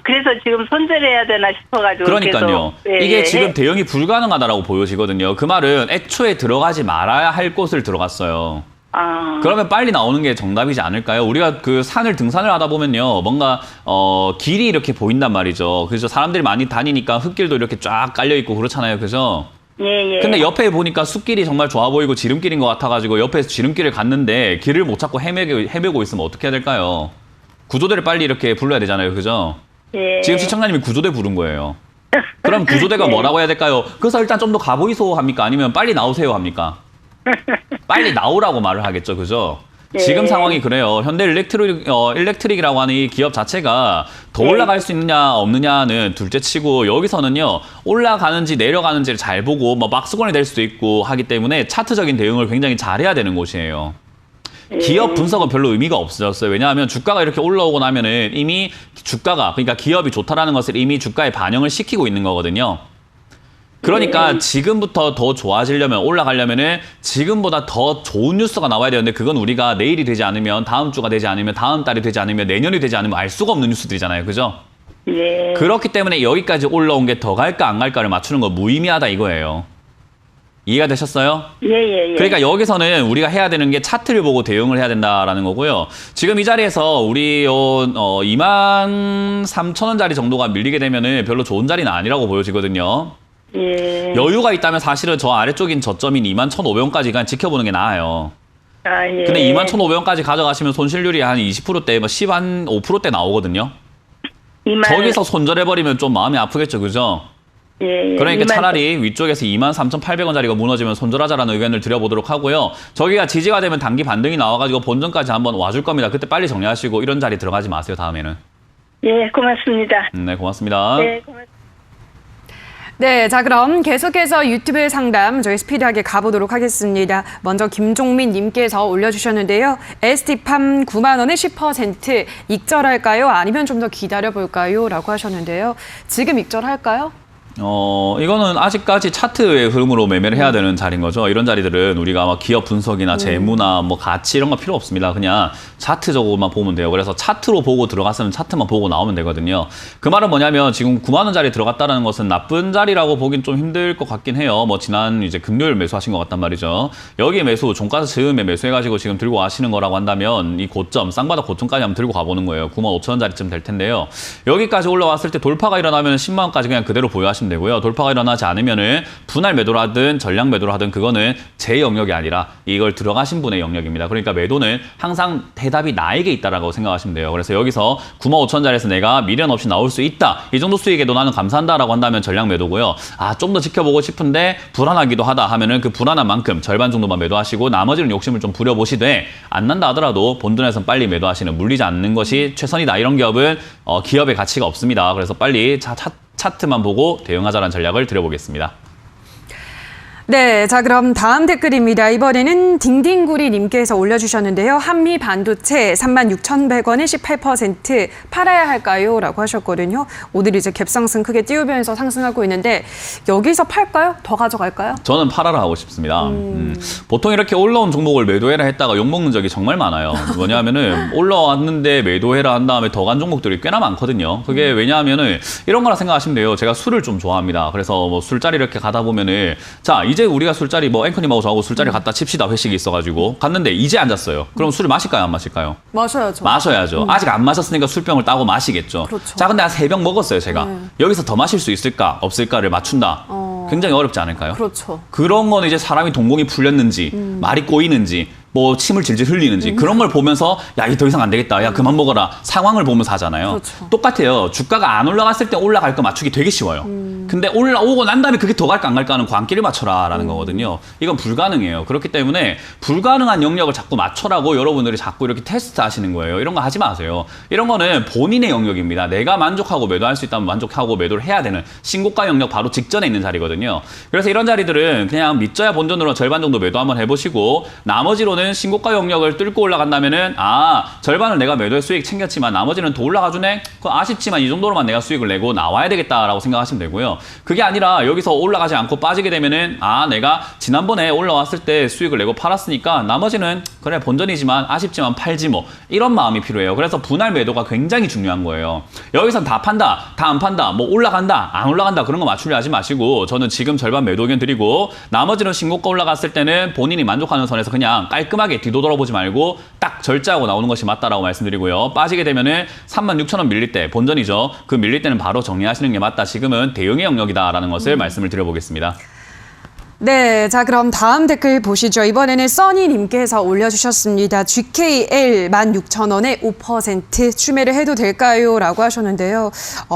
그래서 지금 손절해야 되나 싶어가지고. 그러니까요. 계속, 예, 이게 예. 지금 대응이 불가능하다라고 보여지거든요. 그 말은 애초에 들어가지 말아야 할 곳을 들어갔어요. 그러면 빨리 나오는 게 정답이지 않을까요? 우리가 그 산을 등산을 하다 보면요, 뭔가 길이 이렇게 보인단 말이죠. 그래서 사람들이 많이 다니니까 흙길도 이렇게 쫙 깔려 있고 그렇잖아요, 그죠? 예. 근데 옆에 보니까 숲길이 정말 좋아 보이고 지름길인 것 같아가지고 옆에서 지름길을 갔는데 길을 못 찾고 헤매고 있으면 어떻게 해야 될까요? 구조대를 빨리 이렇게 불러야 되잖아요, 그죠? 예. 지금 시청자님이 구조대 부른 거예요. 그럼 구조대가 뭐라고 해야 될까요? 그래서 일단 좀 더 가보이소 합니까? 아니면 빨리 나오세요 합니까? 빨리 나오라고 말을 하겠죠, 그죠? 지금 상황이 그래요. 현대 일렉트릭이라고 하는 이 기업 자체가 더 올라갈 수 있느냐 없느냐는 둘째 치고, 여기서는요 올라가는지 내려가는지를 잘 보고 뭐 막수건이 될 수도 있고 하기 때문에 차트적인 대응을 굉장히 잘해야 되는 곳이에요. 기업 분석은 별로 의미가 없어졌어요. 왜냐하면 주가가 이렇게 올라오고 나면은 이미 주가가, 그러니까 기업이 좋다라는 것을 이미 주가에 반영을 시키고 있는 거거든요. 그러니까 지금부터 더 좋아지려면, 올라가려면은 지금보다 더 좋은 뉴스가 나와야 되는데, 그건 우리가 내일이 되지 않으면, 다음 주가 되지 않으면, 다음 달이 되지 않으면, 내년이 되지 않으면 알 수가 없는 뉴스들이잖아요, 그죠? 예. 그렇기 때문에 여기까지 올라온 게 더 갈까 안 갈까를 맞추는 거 무의미하다 이거예요. 이해가 되셨어요? 예. 그러니까 여기서는 우리가 해야 되는 게 차트를 보고 대응을 해야 된다라는 거고요. 지금 이 자리에서 우리 23,000원짜리 정도가 밀리게 되면은 별로 좋은 자리는 아니라고 보여지거든요. 예. 여유가 있다면 사실은 저 아래쪽인 저점인 21,500원까지 그냥 지켜보는 게 나아요. 예. 근데 21,500원까지 가져가시면 손실률이 한 20%대, 뭐 15%대 나오거든요. 거기서 손절해버리면 좀 마음이 아프겠죠, 그죠? 예. 그러니까 차라리 위쪽에서 23,800원짜리가 무너지면 손절하자라는 의견을 드려보도록 하고요. 저기가 지지가 되면 단기 반등이 나와가지고 본전까지 한번 와줄 겁니다. 그때 빨리 정리하시고 이런 자리 들어가지 마세요, 다음에는. 예, 고맙습니다. 네, 고맙습니다. 네, 고맙습니다. 네, 자 그럼 계속해서 유튜브 상담 저희 스피드하게 가보도록 하겠습니다. 먼저 김종민 님께서 올려주셨는데요. ST팜 9만 원에 10% 익절할까요? 아니면 좀 더 기다려볼까요? 라고 하셨는데요. 지금 익절할까요? 이거는 아직까지 차트의 흐름으로 매매를 해야 되는 자리인 거죠. 이런 자리들은 우리가 막 기업 분석이나 재무나 뭐 가치 이런 거 필요 없습니다. 그냥 차트적으로만 보면 돼요. 그래서 차트로 보고 들어갔으면 차트만 보고 나오면 되거든요. 그 말은 뭐냐면 지금 9만 원짜리 들어갔다는 것은 나쁜 자리라고 보긴 좀 힘들 것 같긴 해요. 뭐 지난 이제 금요일 매수하신 것 같단 말이죠. 여기 매수 종가서 즈음에 매수해가지고 지금 들고 가시는 거라고 한다면 이 고점, 쌍바닥 고점까지 한번 들고 가보는 거예요. 95,000원짜리쯤 될 텐데요. 여기까지 올라왔을 때 돌파가 일어나면 10만 원까지 그냥 그대로 보유하시면 되고요. 돌파가 일어나지 않으면은 분할 매도를 하든 전량 매도를 하든 그거는 제 영역이 아니라 이걸 들어가신 분의 영역입니다. 그러니까 매도는 항상 대답이 나에게 있다라고 생각하시면 돼요. 그래서 여기서 95,000원짜리에서 내가 미련 없이 나올 수 있다. 이 정도 수익에도 나는 감사한다라고 한다면 전량 매도고요. 좀 더 지켜보고 싶은데 불안하기도 하다 하면은 그 불안한 만큼 절반 정도만 매도하시고 나머지는 욕심을 좀 부려보시되 안 난다 하더라도 본전에선 빨리 매도하시는, 물리지 않는 것이 최선이다. 이런 기업은 기업의 가치가 없습니다. 그래서 빨리 차트만 보고 대응하자는 전략을 드려보겠습니다. 네, 자 그럼 다음 댓글입니다. 이번에는 딩딩구리님께서 올려주셨는데요. 한미 반도체 36,100원에 18% 팔아야 할까요? 라고 하셨거든요. 오늘 이제 갭상승 크게 띄우면서 상승하고 있는데 여기서 팔까요? 더 가져갈까요? 저는 팔아라 하고 싶습니다. 보통 이렇게 올라온 종목을 매도해라 했다가 욕먹는 적이 정말 많아요. 뭐냐면은 올라왔는데 매도해라 한 다음에 더 간 종목들이 꽤나 많거든요. 그게 왜냐하면은 이런 거라 생각하시면 돼요. 제가 술을 좀 좋아합니다. 그래서 뭐 술자리 이렇게 가다 보면은 자 이제 우리가 술자리 뭐 앵커님하고 저하고 술자리 갔다 칩시다 회식이 있어가지고 갔는데 이제 앉았어요. 그럼 술을 마실까요 안 마실까요? 마셔야죠. 마셔야죠. 아직 안 마셨으니까 술병을 따고 마시겠죠. 그렇죠. 자, 근데 한 3병 먹었어요, 제가. 여기서 더 마실 수 있을까, 없을까를 맞춘다. 굉장히 어렵지 않을까요? 그렇죠. 그런 거는 이제 사람이 동공이 풀렸는지, 말이 꼬이는지, 뭐 침을 질질 흘리는지 그런 걸 보면서 야, 이게 더 이상 안 되겠다. 야, 그만 먹어라. 상황을 보면서 하잖아요. 그렇죠. 똑같아요. 주가가 안 올라갔을 때 올라갈 거 맞추기 되게 쉬워요. 근데 올라오고 난 다음에 그게 더 갈까 안 갈까 하는 관계를 맞춰라라는 거거든요. 이건 불가능해요. 그렇기 때문에 불가능한 영역을 자꾸 맞춰라고 여러분들이 자꾸 이렇게 테스트 하시는 거예요. 이런 거 하지 마세요. 이런 거는 본인의 영역입니다. 내가 만족하고 매도할 수 있다면 만족하고 매도를 해야 되는 신고가 영역 바로 직전에 있는 자리거든요. 그래서 이런 자리들은 그냥 믿져야 본전으로 절반 정도 매도 한번 해보시고 나머지로는 신고가 영역을 뚫고 올라간다면은 절반을 내가 매도의 수익 챙겼지만 나머지는 더 올라가주네? 그건 아쉽지만 이 정도로만 내가 수익을 내고 나와야 되겠다라고 생각하시면 되고요. 그게 아니라 여기서 올라가지 않고 빠지게 되면은 내가 지난번에 올라왔을 때 수익을 내고 팔았으니까 나머지는 그래 본전이지만 아쉽지만 팔지 뭐 이런 마음이 필요해요. 그래서 분할 매도가 굉장히 중요한 거예요. 여기선 다 판다, 다 안 판다, 뭐 올라간다, 안 올라간다 그런 거 맞추려 하지 마시고 저는 지금 절반 매도 의견 드리고 나머지는 신고가 올라갔을 때는 본인이 만족하는 선에서 그냥 깔끔하게 뒤도 돌아보지 말고 딱 절제하고 나오는 것이 맞다라고 말씀드리고요. 빠지게 되면은 36,000원 밀릴 때 본전이죠. 그 밀릴 때는 바로 정리하시는 게 맞다. 지금은 대응의 영역이다라는 것을 말씀을 드려보겠습니다. 네, 자 그럼 다음 댓글 보시죠. 이번에는 써니님께서 올려주셨습니다. GKL 16,000원에 5% 추매를 해도 될까요? 라고 하셨는데요.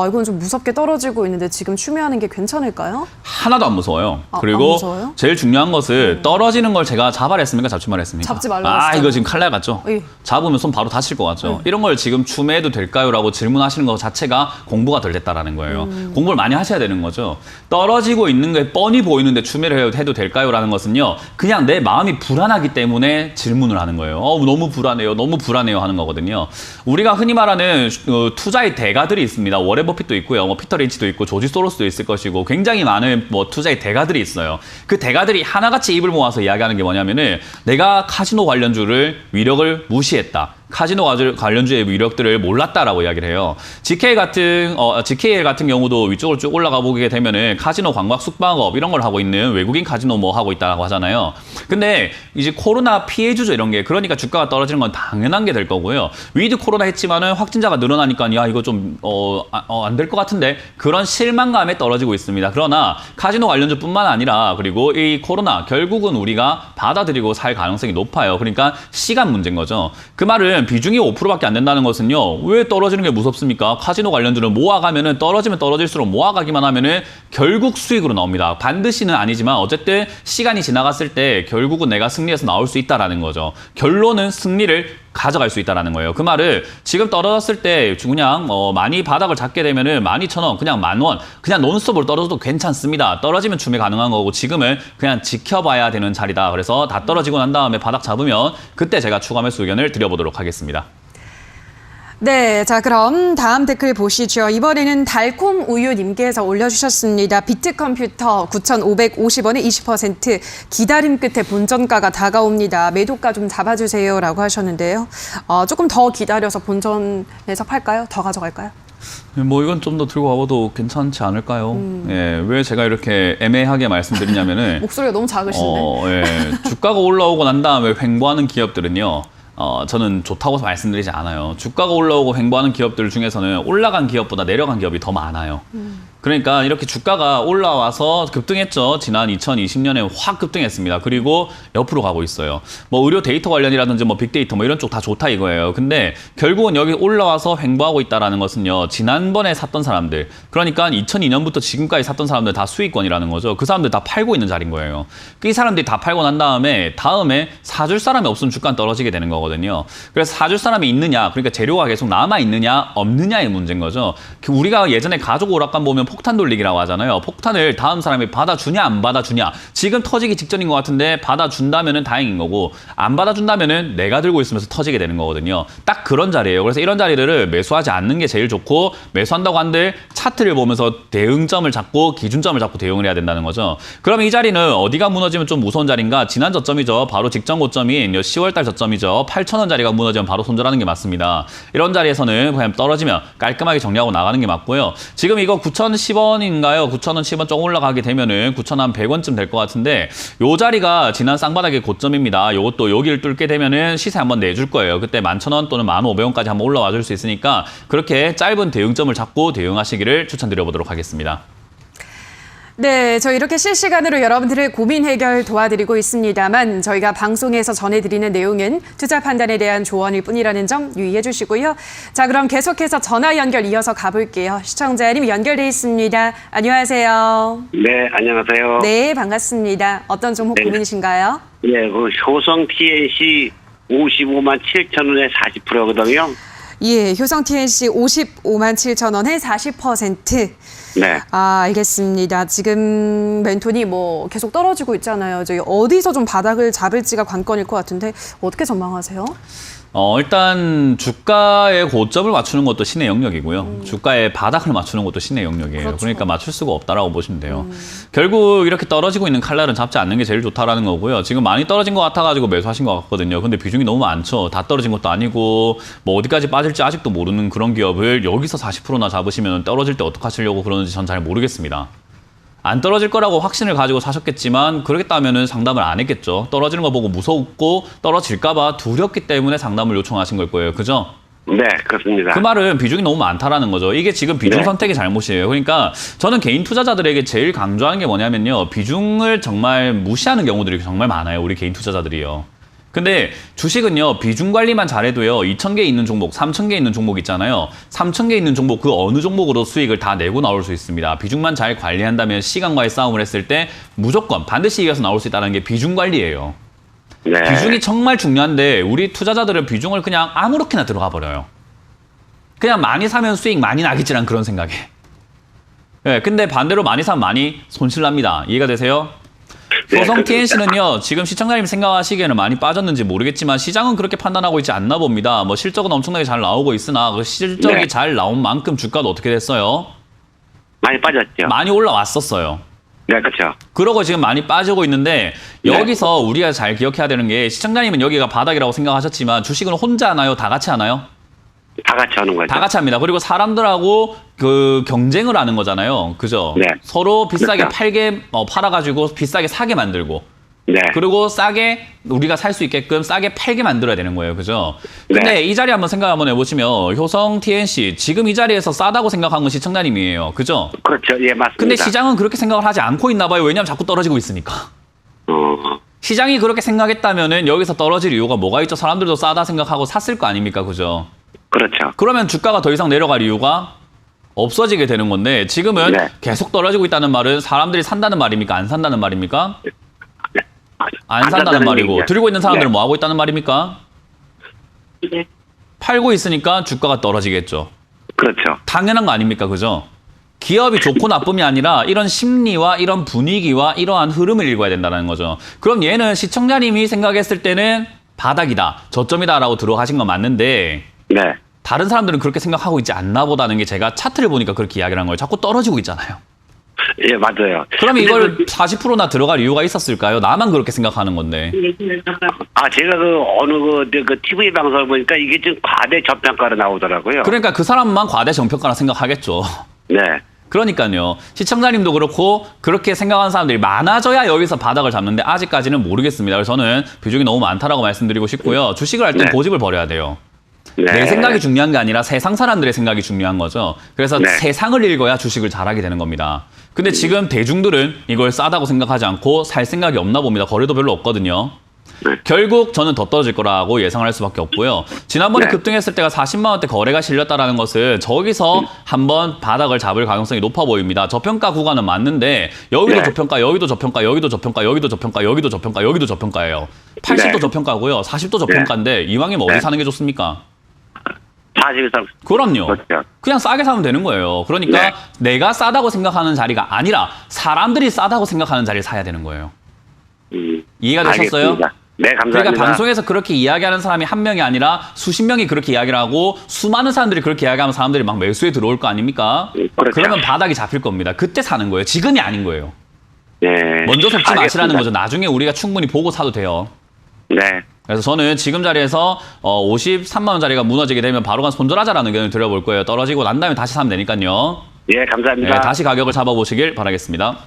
이건 좀 무섭게 떨어지고 있는데 지금 추매하는 게 괜찮을까요? 하나도 안 무서워요. 안 그리고 무서워요? 제일 중요한 것은 떨어지는 걸 제가 잡아라 했습니까? 잡지 말라 했습니까? 잡지 말라고 했잖아요. 이거 지금 칼날 같죠? 예. 잡으면 손 바로 다칠 것 같죠? 이런 걸 지금 추매해도 될까요? 라고 질문하시는 것 자체가 공부가 덜 됐다라는 거예요. 공부를 많이 하셔야 되는 거죠. 떨어지고 있는 게 뻔히 보이는데 추매를 해도 될까요? 라는 것은요. 그냥 내 마음이 불안하기 때문에 질문을 하는 거예요. 너무 불안해요. 너무 불안해요 하는 거거든요. 우리가 흔히 말하는 투자의 대가들이 있습니다. 워렌 버핏도 있고요. 뭐 피터 린치도 있고 조지 소로스도 있을 것이고 굉장히 많은 뭐 투자의 대가들이 있어요. 그 대가들이 하나같이 입을 모아서 이야기하는 게 뭐냐면은 내가 카지노 관련주를 위력을 무시했다. 카지노 관련주의 위력들을 몰랐다라고 이야기를 해요. GKL 같은 경우도 위쪽으로 쭉 올라가 보게 되면은 카지노, 관광, 숙박업 이런 걸 하고 있는 외국인 카지노 뭐 하고 있다고 하잖아요. 근데 이제 코로나 피해주죠 이런 게 그러니까 주가가 떨어지는 건 당연한 게 될 거고요. 위드 코로나 했지만은 확진자가 늘어나니까 야 이거 좀 안 될 것 같은데 그런 실망감에 떨어지고 있습니다. 그러나 카지노 관련주뿐만 아니라 그리고 이 코로나 결국은 우리가 받아들이고 살 가능성이 높아요. 그러니까 시간 문제인 거죠. 그 말은 비중이 5%밖에 안 된다는 것은요. 왜 떨어지는 게 무섭습니까? 카지노 관련주는 모아가면은 떨어지면 떨어질수록 모아가기만 하면은 결국 수익으로 나옵니다. 반드시는 아니지만 어쨌든 시간이 지나갔을 때 결국은 내가 승리해서 나올 수 있다라는 거죠. 결론은 승리를 가져갈 수 있다라는 거예요. 그 말을 지금 떨어졌을 때 그냥 많이 바닥을 잡게 되면은 12,000원, 그냥 10,000원, 그냥 논스톱으로 떨어져도 괜찮습니다. 떨어지면 추매 가능한 거고 지금은 그냥 지켜봐야 되는 자리다. 그래서 다 떨어지고 난 다음에 바닥 잡으면 그때 제가 추가 매수 의견을 드려보도록 하겠습니다. 네, 자 그럼 다음 댓글 보시죠. 이번에는 달콤우유님께서 올려주셨습니다. 비트컴퓨터 9,550원에 20% 기다림 끝에 본전가가 다가옵니다. 매도가 좀 잡아주세요 라고 하셨는데요. 조금 더 기다려서 본전에서 팔까요? 더 가져갈까요? 뭐 이건 좀 더 들고 가봐도 괜찮지 않을까요? 예, 왜 제가 이렇게 애매하게 말씀드리냐면은 목소리가 너무 작으신데. 주가가 올라오고 난 다음에 횡보하는 기업들은요. 저는 좋다고 말씀드리지 않아요. 주가가 올라오고 횡보하는 기업들 중에서는 올라간 기업보다 내려간 기업이 더 많아요. 그러니까 이렇게 주가가 올라와서 급등했죠. 지난 2020년에 확 급등했습니다. 그리고 옆으로 가고 있어요. 뭐 의료 데이터 관련이라든지 뭐 빅데이터 뭐 이런 쪽 다 좋다 이거예요. 근데 결국은 여기 올라와서 횡보하고 있다라는 것은요. 지난번에 샀던 사람들, 그러니까 2002년부터 지금까지 샀던 사람들 다 수익권이라는 거죠. 그 사람들 다 팔고 있는 자리인 거예요. 이 사람들이 다 팔고 난 다음에 사줄 사람이 없으면 주가는 떨어지게 되는 거거든요. 그래서 사줄 사람이 있느냐, 그러니까 재료가 계속 남아 있느냐 없느냐의 문제인 거죠. 우리가 예전에 가족 오락관 보면 폭탄 돌리기라고 하잖아요. 폭탄을 다음 사람이 받아주냐 안 받아주냐. 지금 터지기 직전인 것 같은데 받아준다면은 다행인 거고 안 받아준다면은 내가 들고 있으면서 터지게 되는 거거든요. 딱 그런 자리예요. 그래서 이런 자리를 매수하지 않는 게 제일 좋고 매수한다고 한들 차트를 보면서 대응점을 잡고 기준점을 잡고 대응을 해야 된다는 거죠. 그럼 이 자리는 어디가 무너지면 좀 무서운 자리인가? 지난 저점이죠. 바로 직전 고점인 10월달 저점이죠. 8,000원 자리가 무너지면 바로 손절하는 게 맞습니다. 이런 자리에서는 그냥 떨어지면 깔끔하게 정리하고 나가는 게 맞고요. 지금 이거 9,010원인가요? 9,000원, 10원 조금 올라가게 되면은 9,100원쯤 될 것 같은데 요 자리가 지난 쌍바닥의 고점입니다. 요것도 여기를 뚫게 되면은 시세 한번 내줄 거예요. 그때 11,000원 또는 1,500원까지 한번 올라와 줄 수 있으니까 그렇게 짧은 대응점을 잡고 대응하시기를 추천드려 보도록 하겠습니다. 네, 저 이렇게 실시간으로 여러분들의 고민 해결 도와드리고 있습니다만 저희가 방송에서 전해드리는 내용은 투자 판단에 대한 조언일 뿐이라는 점 유의해 주시고요. 자, 그럼 계속해서 전화 연결 이어서 가볼게요. 시청자님 연결돼 있습니다. 안녕하세요. 네, 안녕하세요. 네, 반갑습니다. 어떤 종목 네. 고민이신가요? 예, 그 효성 TNC 55만 7천 원에 40%거든요. 예, 효성 TNC 55만 7천 원에 40%. 네. 아, 알겠습니다. 지금 멘토니 뭐 계속 떨어지고 있잖아요. 저희 어디서 좀 바닥을 잡을지가 관건일 것 같은데 어떻게 전망하세요? 일단 주가의 고점을 맞추는 것도 신의 영역이고요. 주가의 바닥을 맞추는 것도 신의 영역이에요. 그렇죠. 그러니까 맞출 수가 없다라고 보시면 돼요. 결국 이렇게 떨어지고 있는 칼날은 잡지 않는 게 제일 좋다라는 거고요. 지금 많이 떨어진 것 같아가지고 매수하신 것 같거든요. 근데 비중이 너무 많죠. 다 떨어진 것도 아니고 뭐 어디까지 빠질지 아직도 모르는 그런 기업을 여기서 40%나 잡으시면 떨어질 때 어떻게 하시려고 그러는지 전 잘 모르겠습니다. 안 떨어질 거라고 확신을 가지고 사셨겠지만 그러겠다면은 상담을 안 했겠죠. 떨어지는 거 보고 무섭고 떨어질까 봐 두렵기 때문에 상담을 요청하신 걸 거예요. 그죠? 네, 그렇습니다. 그 말은 비중이 너무 많다라는 거죠. 이게 지금 비중 네. 선택의 잘못이에요. 그러니까 저는 개인 투자자들에게 제일 강조하는 게 뭐냐면요. 비중을 정말 무시하는 경우들이 정말 많아요. 우리 개인 투자자들이요. 근데 주식은요, 비중 관리만 잘해도요, 2,000개 있는 종목, 3,000개 있는 종목 있잖아요. 3,000개 있는 종목, 그 어느 종목으로 수익을 다 내고 나올 수 있습니다. 비중만 잘 관리한다면 시간과의 싸움을 했을 때 무조건 반드시 이겨서 나올 수 있다는 게 비중 관리예요. 네. 비중이 정말 중요한데 우리 투자자들은 비중을 그냥 아무렇게나 들어가 버려요. 그냥 많이 사면 수익 많이 나겠지란 그런 생각에. 네, 근데 반대로 많이 사면 많이 손실 납니다. 이해가 되세요? 효성 TNC는요, 지금 시청자님 생각하시기에는 많이 빠졌는지 모르겠지만 시장은 그렇게 판단하고 있지 않나 봅니다. 뭐 실적은 엄청나게 잘 나오고 있으나 그 실적이 네. 잘 나온 만큼 주가도 어떻게 됐어요? 많이 빠졌죠. 많이 올라왔었어요. 네, 그렇죠. 그러고 지금 많이 빠지고 있는데 네. 여기서 우리가 잘 기억해야 되는 게 시청자님은 여기가 바닥이라고 생각하셨지만 주식은 혼자 하나요? 다 같이 하나요? 다 같이 하는 거죠. 다 같이 합니다. 그리고 사람들하고 그 경쟁을 하는 거잖아요. 그죠? 네. 서로 비싸게 그렇죠. 팔게 팔아가지고 비싸게 사게 만들고 네. 그리고 싸게 우리가 살 수 있게끔 싸게 팔게 만들어야 되는 거예요. 그죠? 근데 네. 이 자리 한번 생각 한번 해보시면 효성 TNC 지금 이 자리에서 싸다고 생각한 건 시청자님이에요. 그죠? 그렇죠. 예, 맞습니다. 근데 시장은 그렇게 생각을 하지 않고 있나 봐요. 왜냐하면 자꾸 떨어지고 있으니까. 시장이 그렇게 생각했다면은 여기서 떨어질 이유가 뭐가 있죠? 사람들도 싸다 생각하고 샀을 거 아닙니까? 그죠? 그렇죠. 그러면 주가가 더 이상 내려갈 이유가 없어지게 되는 건데 지금은 네. 계속 떨어지고 있다는 말은 사람들이 산다는 말입니까? 안 산다는 말입니까? 네. 안 산다는 말이고 얘기죠. 들고 있는 사람들은 네. 뭐 하고 있다는 말입니까? 네. 팔고 있으니까 주가가 떨어지겠죠. 그렇죠. 당연한 거 아닙니까? 그죠? 기업이 좋고 나쁨이 아니라 이런 심리와 이런 분위기와 이러한 흐름을 읽어야 된다는 거죠. 그럼 얘는 시청자님이 생각했을 때는 바닥이다, 저점이다라고 들어가신 건 맞는데 네. 다른 사람들은 그렇게 생각하고 있지 않나 보다는 게 제가 차트를 보니까 그렇게 이야기를 한 거예요. 자꾸 떨어지고 있잖아요. 예, 맞아요. 그럼 근데 이걸 40%나 들어갈 이유가 있었을까요? 나만 그렇게 생각하는 건데. 제가 어느 그 TV 방송을 보니까 이게 지금 과대 저평가로 나오더라고요. 그러니까 그 사람만 과대 정평가라 생각하겠죠. 네. 그러니까요. 시청자님도 그렇고 그렇게 생각하는 사람들이 많아져야 여기서 바닥을 잡는데 아직까지는 모르겠습니다. 그래서 저는 비중이 너무 많다라고 말씀드리고 싶고요. 주식을 할 땐 네. 고집을 버려야 돼요. 네. 내 생각이 중요한 게 아니라 세상 사람들의 생각이 중요한 거죠. 그래서 네. 세상을 읽어야 주식을 잘하게 되는 겁니다. 근데 지금 대중들은 이걸 싸다고 생각하지 않고 살 생각이 없나 봅니다. 거래도 별로 없거든요. 네. 결국 저는 더 떨어질 거라고 예상을 할 수밖에 없고요. 지난번에 네. 급등했을 때가 40만 원대 거래가 실렸다라는 것은 저기서 한번 바닥을 잡을 가능성이 높아 보입니다. 저평가 구간은 맞는데 여기도 네. 저평가, 여기도 저평가, 여기도 저평가, 여기도 저평가, 여기도 저평가, 여기도 저평가예요. 80도 네. 저평가고요. 40도 저평가인데 이왕이면 어디 네. 사는 게 좋습니까? 사실상 그럼요. 그렇죠. 그냥 싸게 사면 되는 거예요. 그러니까 네. 내가 싸다고 생각하는 자리가 아니라 사람들이 싸다고 생각하는 자리를 사야 되는 거예요. 이해가 되셨어요? 알겠습니다. 네, 감사합니다. 그러니까 방송에서 그렇게 이야기하는 사람이 한 명이 아니라 수십 명이 그렇게 이야기를 하고 수많은 사람들이 그렇게 이야기하면 사람들이 막 매수에 들어올 거 아닙니까? 그렇죠. 그러면 바닥이 잡힐 겁니다. 그때 사는 거예요. 지금이 아닌 거예요. 네. 먼저 속지 알겠습니다. 마시라는 거죠. 나중에 우리가 충분히 보고 사도 돼요. 네. 그래서 저는 지금 자리에서 53만 원짜리가 무너지게 되면 바로 간 손절하자라는 의견을 드려볼 거예요. 떨어지고 난 다음에 다시 사면 되니까요. 예, 감사합니다. 네, 다시 가격을 잡아보시길 바라겠습니다.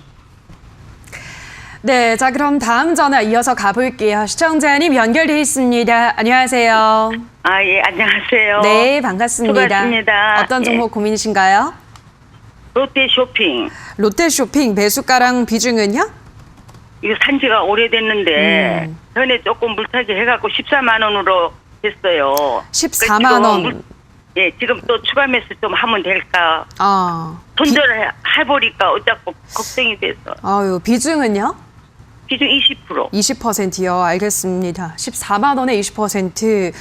네, 자 그럼 다음 전화 이어서 가볼게요. 시청자님 연결돼 있습니다. 안녕하세요. 아, 예, 안녕하세요. 네, 반갑습니다. 수고하십니다. 어떤 예. 종목 고민이신가요? 롯데 쇼핑. 롯데쇼핑 매수가랑 비중은요? 이거 산 지가 오래됐는데, 전에 조금 물타기 해갖고 14만 원으로 됐어요. 14만 원. 예, 지금 또 추가 매수 좀 하면 될까? 아, 손절해보니까 어쩌고 걱정이 돼서. 아유, 비중은요? 비중 20%. 20%요. 알겠습니다. 14만 원에 20%.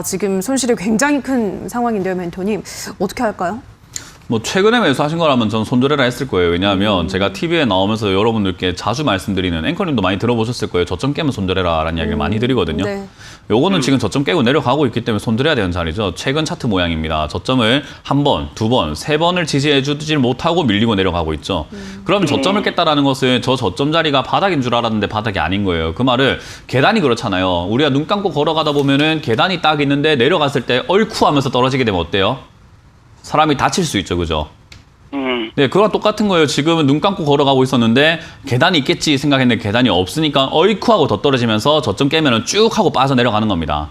지금 손실이 굉장히 큰 상황인데요, 멘토님. 어떻게 할까요? 뭐 최근에 매수하신 거라면 전 손절해라 했을 거예요. 왜냐하면 제가 TV에 나오면서 여러분들께 자주 말씀드리는 앵커님도 많이 들어보셨을 거예요. 저점 깨면 손절해라라는 이야기를 많이 드리거든요. 네. 요거는 지금 저점 깨고 내려가고 있기 때문에 손절해야 되는 자리죠. 최근 차트 모양입니다. 저점을 한 번, 두 번, 세 번을 지지해 주지 못하고 밀리고 내려가고 있죠. 그럼 저점을 깼다라는 것은 저 저점 자리가 바닥인 줄 알았는데 바닥이 아닌 거예요. 그 말을 계단이 그렇잖아요. 우리가 눈 감고 걸어가다 보면은 계단이 딱 있는데 내려갔을 때 얼쿠 하면서 떨어지게 되면 어때요? 사람이 다칠 수 있죠, 그죠? 네, 그거랑 똑같은 거예요. 지금은 눈 감고 걸어가고 있었는데 계단이 있겠지 생각했는데 계단이 없으니까 어이쿠 하고 더 떨어지면서 저점 깨면은 쭉 하고 빠져 내려가는 겁니다.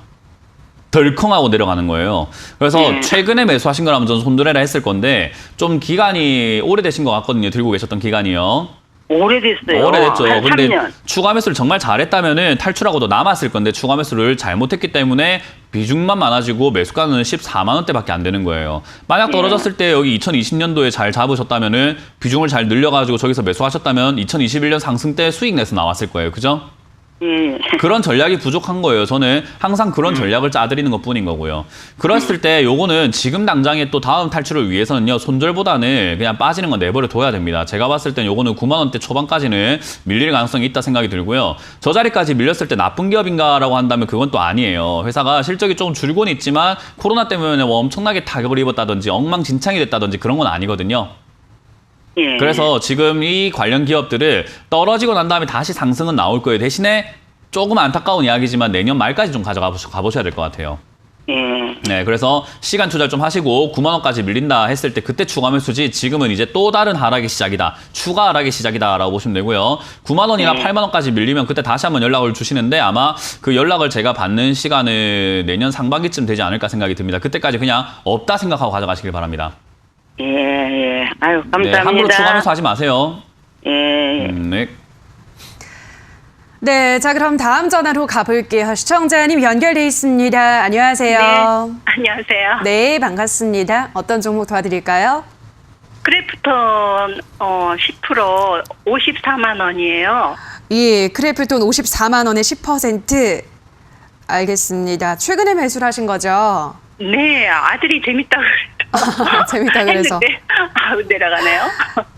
덜컹하고 내려가는 거예요. 그래서 최근에 매수하신 거라면 전 손절해라 했을 건데 좀 기간이 오래되신 것 같거든요. 들고 계셨던 기간이요. 오래됐어요. 오래됐죠. 한 근데 3년. 추가 매수를 정말 잘했다면은 탈출하고도 남았을 건데 추가 매수를 잘못했기 때문에 비중만 많아지고 매수가는 14만 원대밖에 안 되는 거예요. 만약 떨어졌을 때 여기 2020년도에 잘 잡으셨다면은 비중을 잘 늘려가지고 저기서 매수하셨다면 2021년 상승 때 수익 내서 나왔을 거예요. 그죠? 그런 전략이 부족한 거예요. 저는 항상 그런 전략을 짜드리는 것뿐인 거고요. 그랬을 때 요거는 지금 당장에 또 다음 탈출을 위해서는요. 손절보다는 그냥 빠지는 건 내버려 둬야 됩니다. 제가 봤을 땐 요거는 9만 원대 초반까지는 밀릴 가능성이 있다 생각이 들고요. 저 자리까지 밀렸을 때 나쁜 기업인가라고 한다면 그건 또 아니에요. 회사가 실적이 조금 줄고는 있지만 코로나 때문에 뭐 엄청나게 타격을 입었다든지 엉망진창이 됐다든지 그런 건 아니거든요. 예. 그래서 지금 이 관련 기업들을 떨어지고 난 다음에 다시 상승은 나올 거예요. 대신에 조금 안타까운 이야기지만 내년 말까지 좀 가보셔야 될 것 같아요. 네, 그래서 시간 투자를 좀 하시고 9만 원까지 밀린다 했을 때 그때 추가 매수지 지금은 이제 또 다른 하락의 시작이다. 추가 하락의 시작이다라고 보시면 되고요. 9만 원이나 8만 원까지 밀리면 그때 다시 한번 연락을 주시는데 아마 그 연락을 제가 받는 시간은 내년 상반기쯤 되지 않을까 생각이 듭니다. 그때까지 그냥 없다 생각하고 가져가시길 바랍니다. 예. 아유, 감사합니다. 네, 함부로 추가 매수 하지 마세요. 예. 네. 네, 자 그럼 다음 전화로 가볼게요. 시청자님 연결돼 있습니다. 안녕하세요. 네. 안녕하세요. 네, 반갑습니다. 어떤 종목 도와드릴까요? 크래프톤 10% 54만 원이에요. 예, 크래프톤 54만 원에 10%. 알겠습니다. 최근에 매수를 하신 거죠? 네, 아들이 재밌다고 그랬죠. 재밌다 그래서. 했는데, 내려가네요.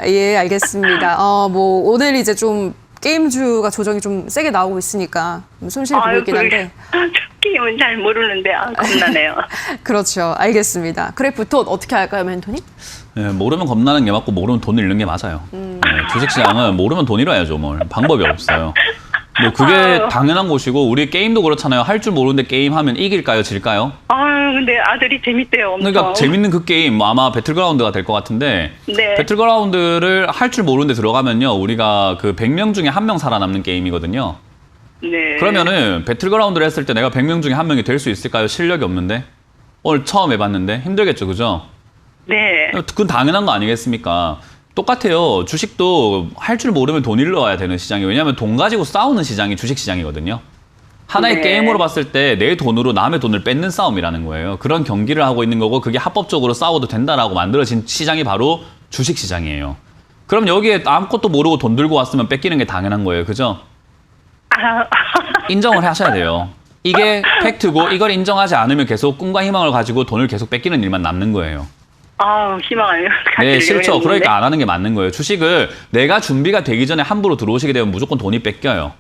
예, 알겠습니다. 뭐 오늘 이제 좀 게임주가 조정이 좀 세게 나오고 있으니까 손실이 보고 있긴 한데. 게임은 잘 모르는데 겁나네요. 그렇죠. 알겠습니다. 크래프톤 어떻게 할까요, 멘토님? 네, 모르면 겁나는 게 맞고 모르면 돈 잃는 게 맞아요. 네, 주식시장은 모르면 돈 잃어야죠. 뭘 방법이 없어요. 뭐 그게 당연한 것이고 우리 게임도 그렇잖아요. 할 줄 모르는데 게임하면 이길까요, 질까요? 근데 아들이 재밌대요. 엄청. 그러니까 재밌는 그 게임 뭐 아마 배틀그라운드가 될 것 같은데 네. 배틀그라운드를 할 줄 모르는데 들어가면요. 우리가 그 100명 중에 1명 살아남는 게임이거든요. 네. 그러면은 배틀그라운드를 했을 때 내가 100명 중에 1명이 될 수 있을까요? 실력이 없는데. 오늘 처음 해봤는데 힘들겠죠, 그죠? 네. 그건 당연한 거 아니겠습니까? 똑같아요. 주식도 할 줄 모르면 돈 잃어야 되는 시장이에요. 왜냐하면 돈 가지고 싸우는 시장이 주식시장이거든요. 하나의 네. 게임으로 봤을 때 내 돈으로 남의 돈을 뺏는 싸움이라는 거예요. 그런 경기를 하고 있는 거고 그게 합법적으로 싸워도 된다라고 만들어진 시장이 바로 주식시장이에요. 그럼 여기에 아무것도 모르고 돈 들고 왔으면 뺏기는 게 당연한 거예요. 그죠? 인정을 하셔야 돼요. 이게 팩트고 이걸 인정하지 않으면 계속 꿈과 희망을 가지고 돈을 계속 뺏기는 일만 남는 거예요. 아, 희망을 네, 싫죠. 했는데. 그러니까 안 하는 게 맞는 거예요. 주식을 내가 준비가 되기 전에 함부로 들어오시게 되면 무조건 돈이 뺏겨요.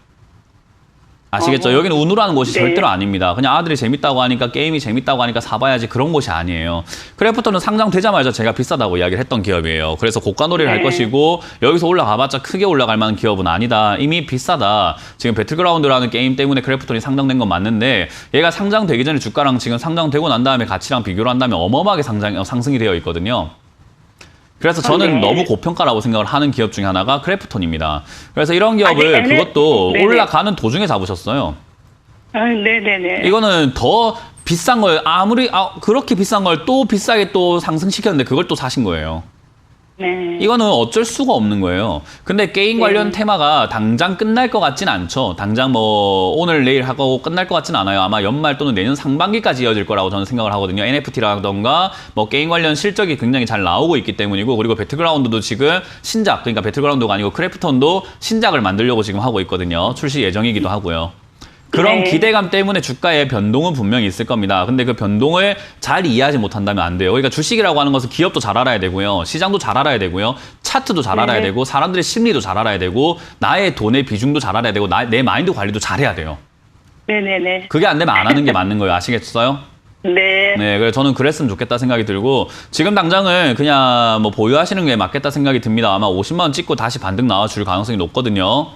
아시겠죠? 여기는 운으로 하는 곳이 네. 절대로 아닙니다. 그냥 아들이 재밌다고 하니까 게임이 재밌다고 하니까 사봐야지 그런 곳이 아니에요. 크래프톤은 상장되자마자 제가 비싸다고 이야기를 했던 기업이에요. 그래서 고가놀이를 할 것이고 여기서 올라가봤자 크게 올라갈 만한 기업은 아니다. 이미 비싸다. 지금 배틀그라운드라는 게임 때문에 크래프톤이 상장된 건 맞는데 얘가 상장되기 전에 주가랑 지금 상장되고 난 다음에 가치랑 비교를 한다면 어마어마하게 상승이 되어 있거든요. 그래서 저는 네. 너무 고평가라고 생각을 하는 기업 중에 하나가 크래프톤입니다. 그래서 이런 기업을 네, 그것도 네네. 올라가는 도중에 잡으셨어요. 네네네. 이거는 더 비싼 걸 그렇게 비싼 걸 또 비싸게 또 상승시켰는데 그걸 또 사신 거예요. 네. 이거는 어쩔 수가 없는 거예요. 근데 게임 관련 테마가 당장 끝날 것 같진 않죠. 당장 뭐 오늘 내일 하고 끝날 것 같진 않아요. 아마 연말 또는 내년 상반기까지 이어질 거라고 저는 생각을 하거든요. NFT라던가 뭐 게임 관련 실적이 굉장히 잘 나오고 있기 때문이고 그리고 배틀그라운드도 지금 신작, 그러니까 배틀그라운드가 아니고 크래프톤도 신작을 만들려고 지금 하고 있거든요. 출시 예정이기도 하고요. 그런 네. 기대감 때문에 주가의 변동은 분명히 있을 겁니다. 근데 그 변동을 잘 이해하지 못한다면 안 돼요. 그러니까 주식이라고 하는 것은 기업도 잘 알아야 되고요. 시장도 잘 알아야 되고요. 차트도 잘 알아야 되고 사람들의 심리도 잘 알아야 되고 나의 돈의 비중도 잘 알아야 되고 내 마인드 관리도 잘해야 돼요. 네네네. 그게 안 되면 안 하는 게 맞는 거예요. 아시겠어요? 네. 네, 그래서 저는 그랬으면 좋겠다 생각이 들고 지금 당장은 그냥 뭐 보유하시는 게 맞겠다 생각이 듭니다. 아마 50만 원 찍고 다시 반등 나와줄 가능성이 높거든요.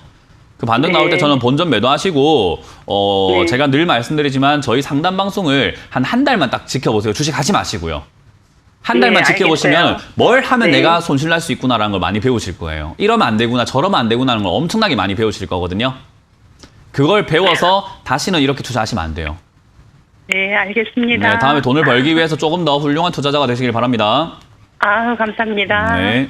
그 반등 네. 나올 때 저는 본전 매도하시고 네. 제가 늘 말씀드리지만 저희 상담 방송을 한 달만 딱 지켜보세요. 주식 하지 마시고요. 한 네, 달만 지켜보시면 알겠어요. 뭘 하면 네. 내가 손실 날 수 있구나라는 걸 많이 배우실 거예요. 이러면 안 되구나 저러면 안 되구나라는 걸 엄청나게 많이 배우실 거거든요. 그걸 배워서 다시는 이렇게 투자하시면 안 돼요. 네, 알겠습니다. 네, 다음에 돈을 벌기 위해서 조금 더 훌륭한 투자자가 되시길 바랍니다. 아, 감사합니다. 네.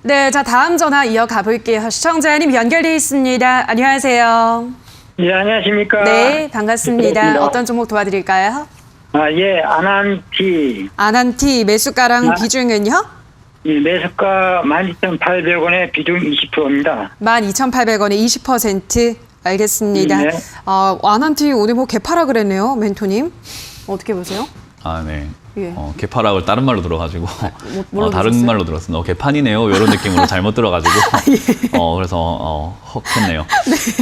네, 자 다음 전화 이어가 볼게요. 시청자님 연결돼 있습니다. 안녕하세요. 예, 안녕하십니까. 네, 반갑습니다. 반갑습니다. 어떤 종목 도와드릴까요? 예, 아난티. 아난티 매수가랑 아. 비중은요? 예, 매수가 12,800원에 비중 20%입니다. 12,800원에 20%. 알겠습니다. 네. 아난티 오늘 뭐 개파라 그랬네요, 멘토님. 어떻게 보세요? 아, 네. 예. 개파락을 다른 말로 들어가지고 뭘로 다른 들었어요? 말로 들었습니다. 개판이네요. 이런 느낌으로 잘못 들어가지고 그래서 헉했네요.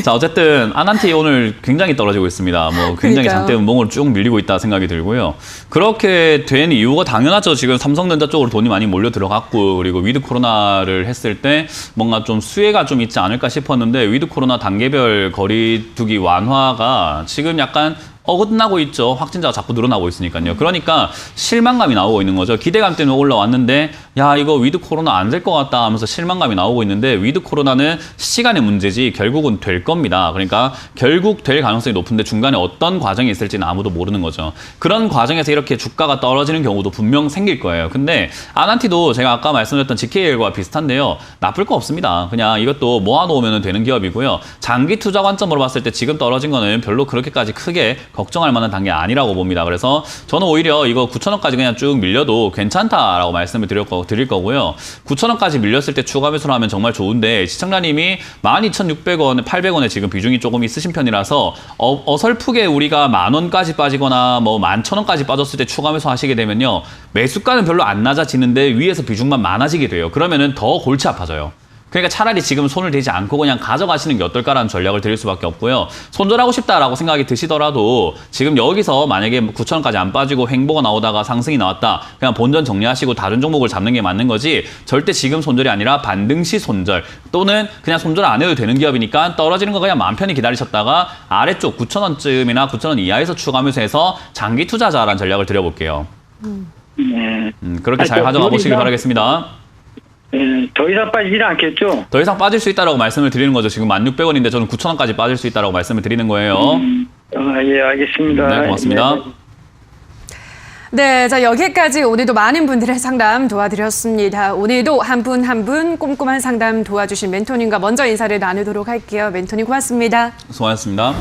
자, 어쨌든 아난티 오늘 굉장히 떨어지고 있습니다. 뭐 굉장히 그러니까요. 장대 음봉으로 쭉 밀리고 있다 생각이 들고요. 그렇게 된 이유가 당연하죠. 지금 삼성전자 쪽으로 돈이 많이 몰려 들어갔고 그리고 위드 코로나를 했을 때 뭔가 좀 수혜가 좀 있지 않을까 싶었는데 위드 코로나 단계별 거리두기 완화가 지금 약간 어긋나고 있죠. 확진자가 자꾸 늘어나고 있으니까요. 그러니까 실망감이 나오고 있는 거죠. 기대감 때문에 올라왔는데 야 이거 위드 코로나 안 될 것 같다 하면서 실망감이 나오고 있는데 위드 코로나는 시간의 문제지 결국은 될 겁니다. 그러니까 결국 될 가능성이 높은데 중간에 어떤 과정이 있을지는 아무도 모르는 거죠. 그런 과정에서 이렇게 주가가 떨어지는 경우도 분명 생길 거예요. 근데 아난티도 제가 아까 말씀드렸던 GKL과 비슷한데요. 나쁠 거 없습니다. 그냥 이것도 모아놓으면 되는 기업이고요. 장기 투자 관점으로 봤을 때 지금 떨어진 거는 별로 그렇게까지 크게 걱정할 만한 단계 아니라고 봅니다. 그래서 저는 오히려 이거 9,000원까지 그냥 쭉 밀려도 괜찮다라고 말씀을 드릴 거고요. 9,000원까지 밀렸을 때 추가 매수를 하면 정말 좋은데 시청자님이 12,600원, 800원에 지금 비중이 조금 있으신 편이라서 어설프게 우리가 10,000원까지 빠지거나 뭐 11,000원까지 빠졌을 때 추가 매수 하시게 되면요. 매수가는 별로 안 낮아지는데 위에서 비중만 많아지게 돼요. 그러면은 더 골치 아파져요. 그러니까 차라리 지금 손을 대지 않고 그냥 가져가시는 게 어떨까라는 전략을 드릴 수밖에 없고요. 손절하고 싶다라고 생각이 드시더라도 지금 여기서 만약에 9,000원까지 안 빠지고 횡보가 나오다가 상승이 나왔다. 그냥 본전 정리하시고 다른 종목을 잡는 게 맞는 거지 절대 지금 손절이 아니라 반등시 손절 또는 그냥 손절 안 해도 되는 기업이니까 떨어지는 거 그냥 마음 편히 기다리셨다가 아래쪽 9,000원쯤이나 9,000원 이하에서 추가하면서 해서 장기 투자자라는 전략을 드려볼게요. 네. 그렇게 잘 가져가 보시길 바라겠습니다. 예, 더 이상 빠지지 않겠죠? 더 이상 빠질 수 있다고 말씀을 드리는 거죠. 지금 16,000원인데 저는 9,000원까지 빠질 수 있다고 말씀을 드리는 거예요. 예, 알겠습니다. 네, 고맙습니다. 네, 자 여기까지 오늘도 많은 분들의 상담 도와드렸습니다. 오늘도 한 분 한 분 꼼꼼한 상담 도와주신 멘토님과 먼저 인사를 나누도록 할게요. 멘토님 고맙습니다. 수고하셨습니다.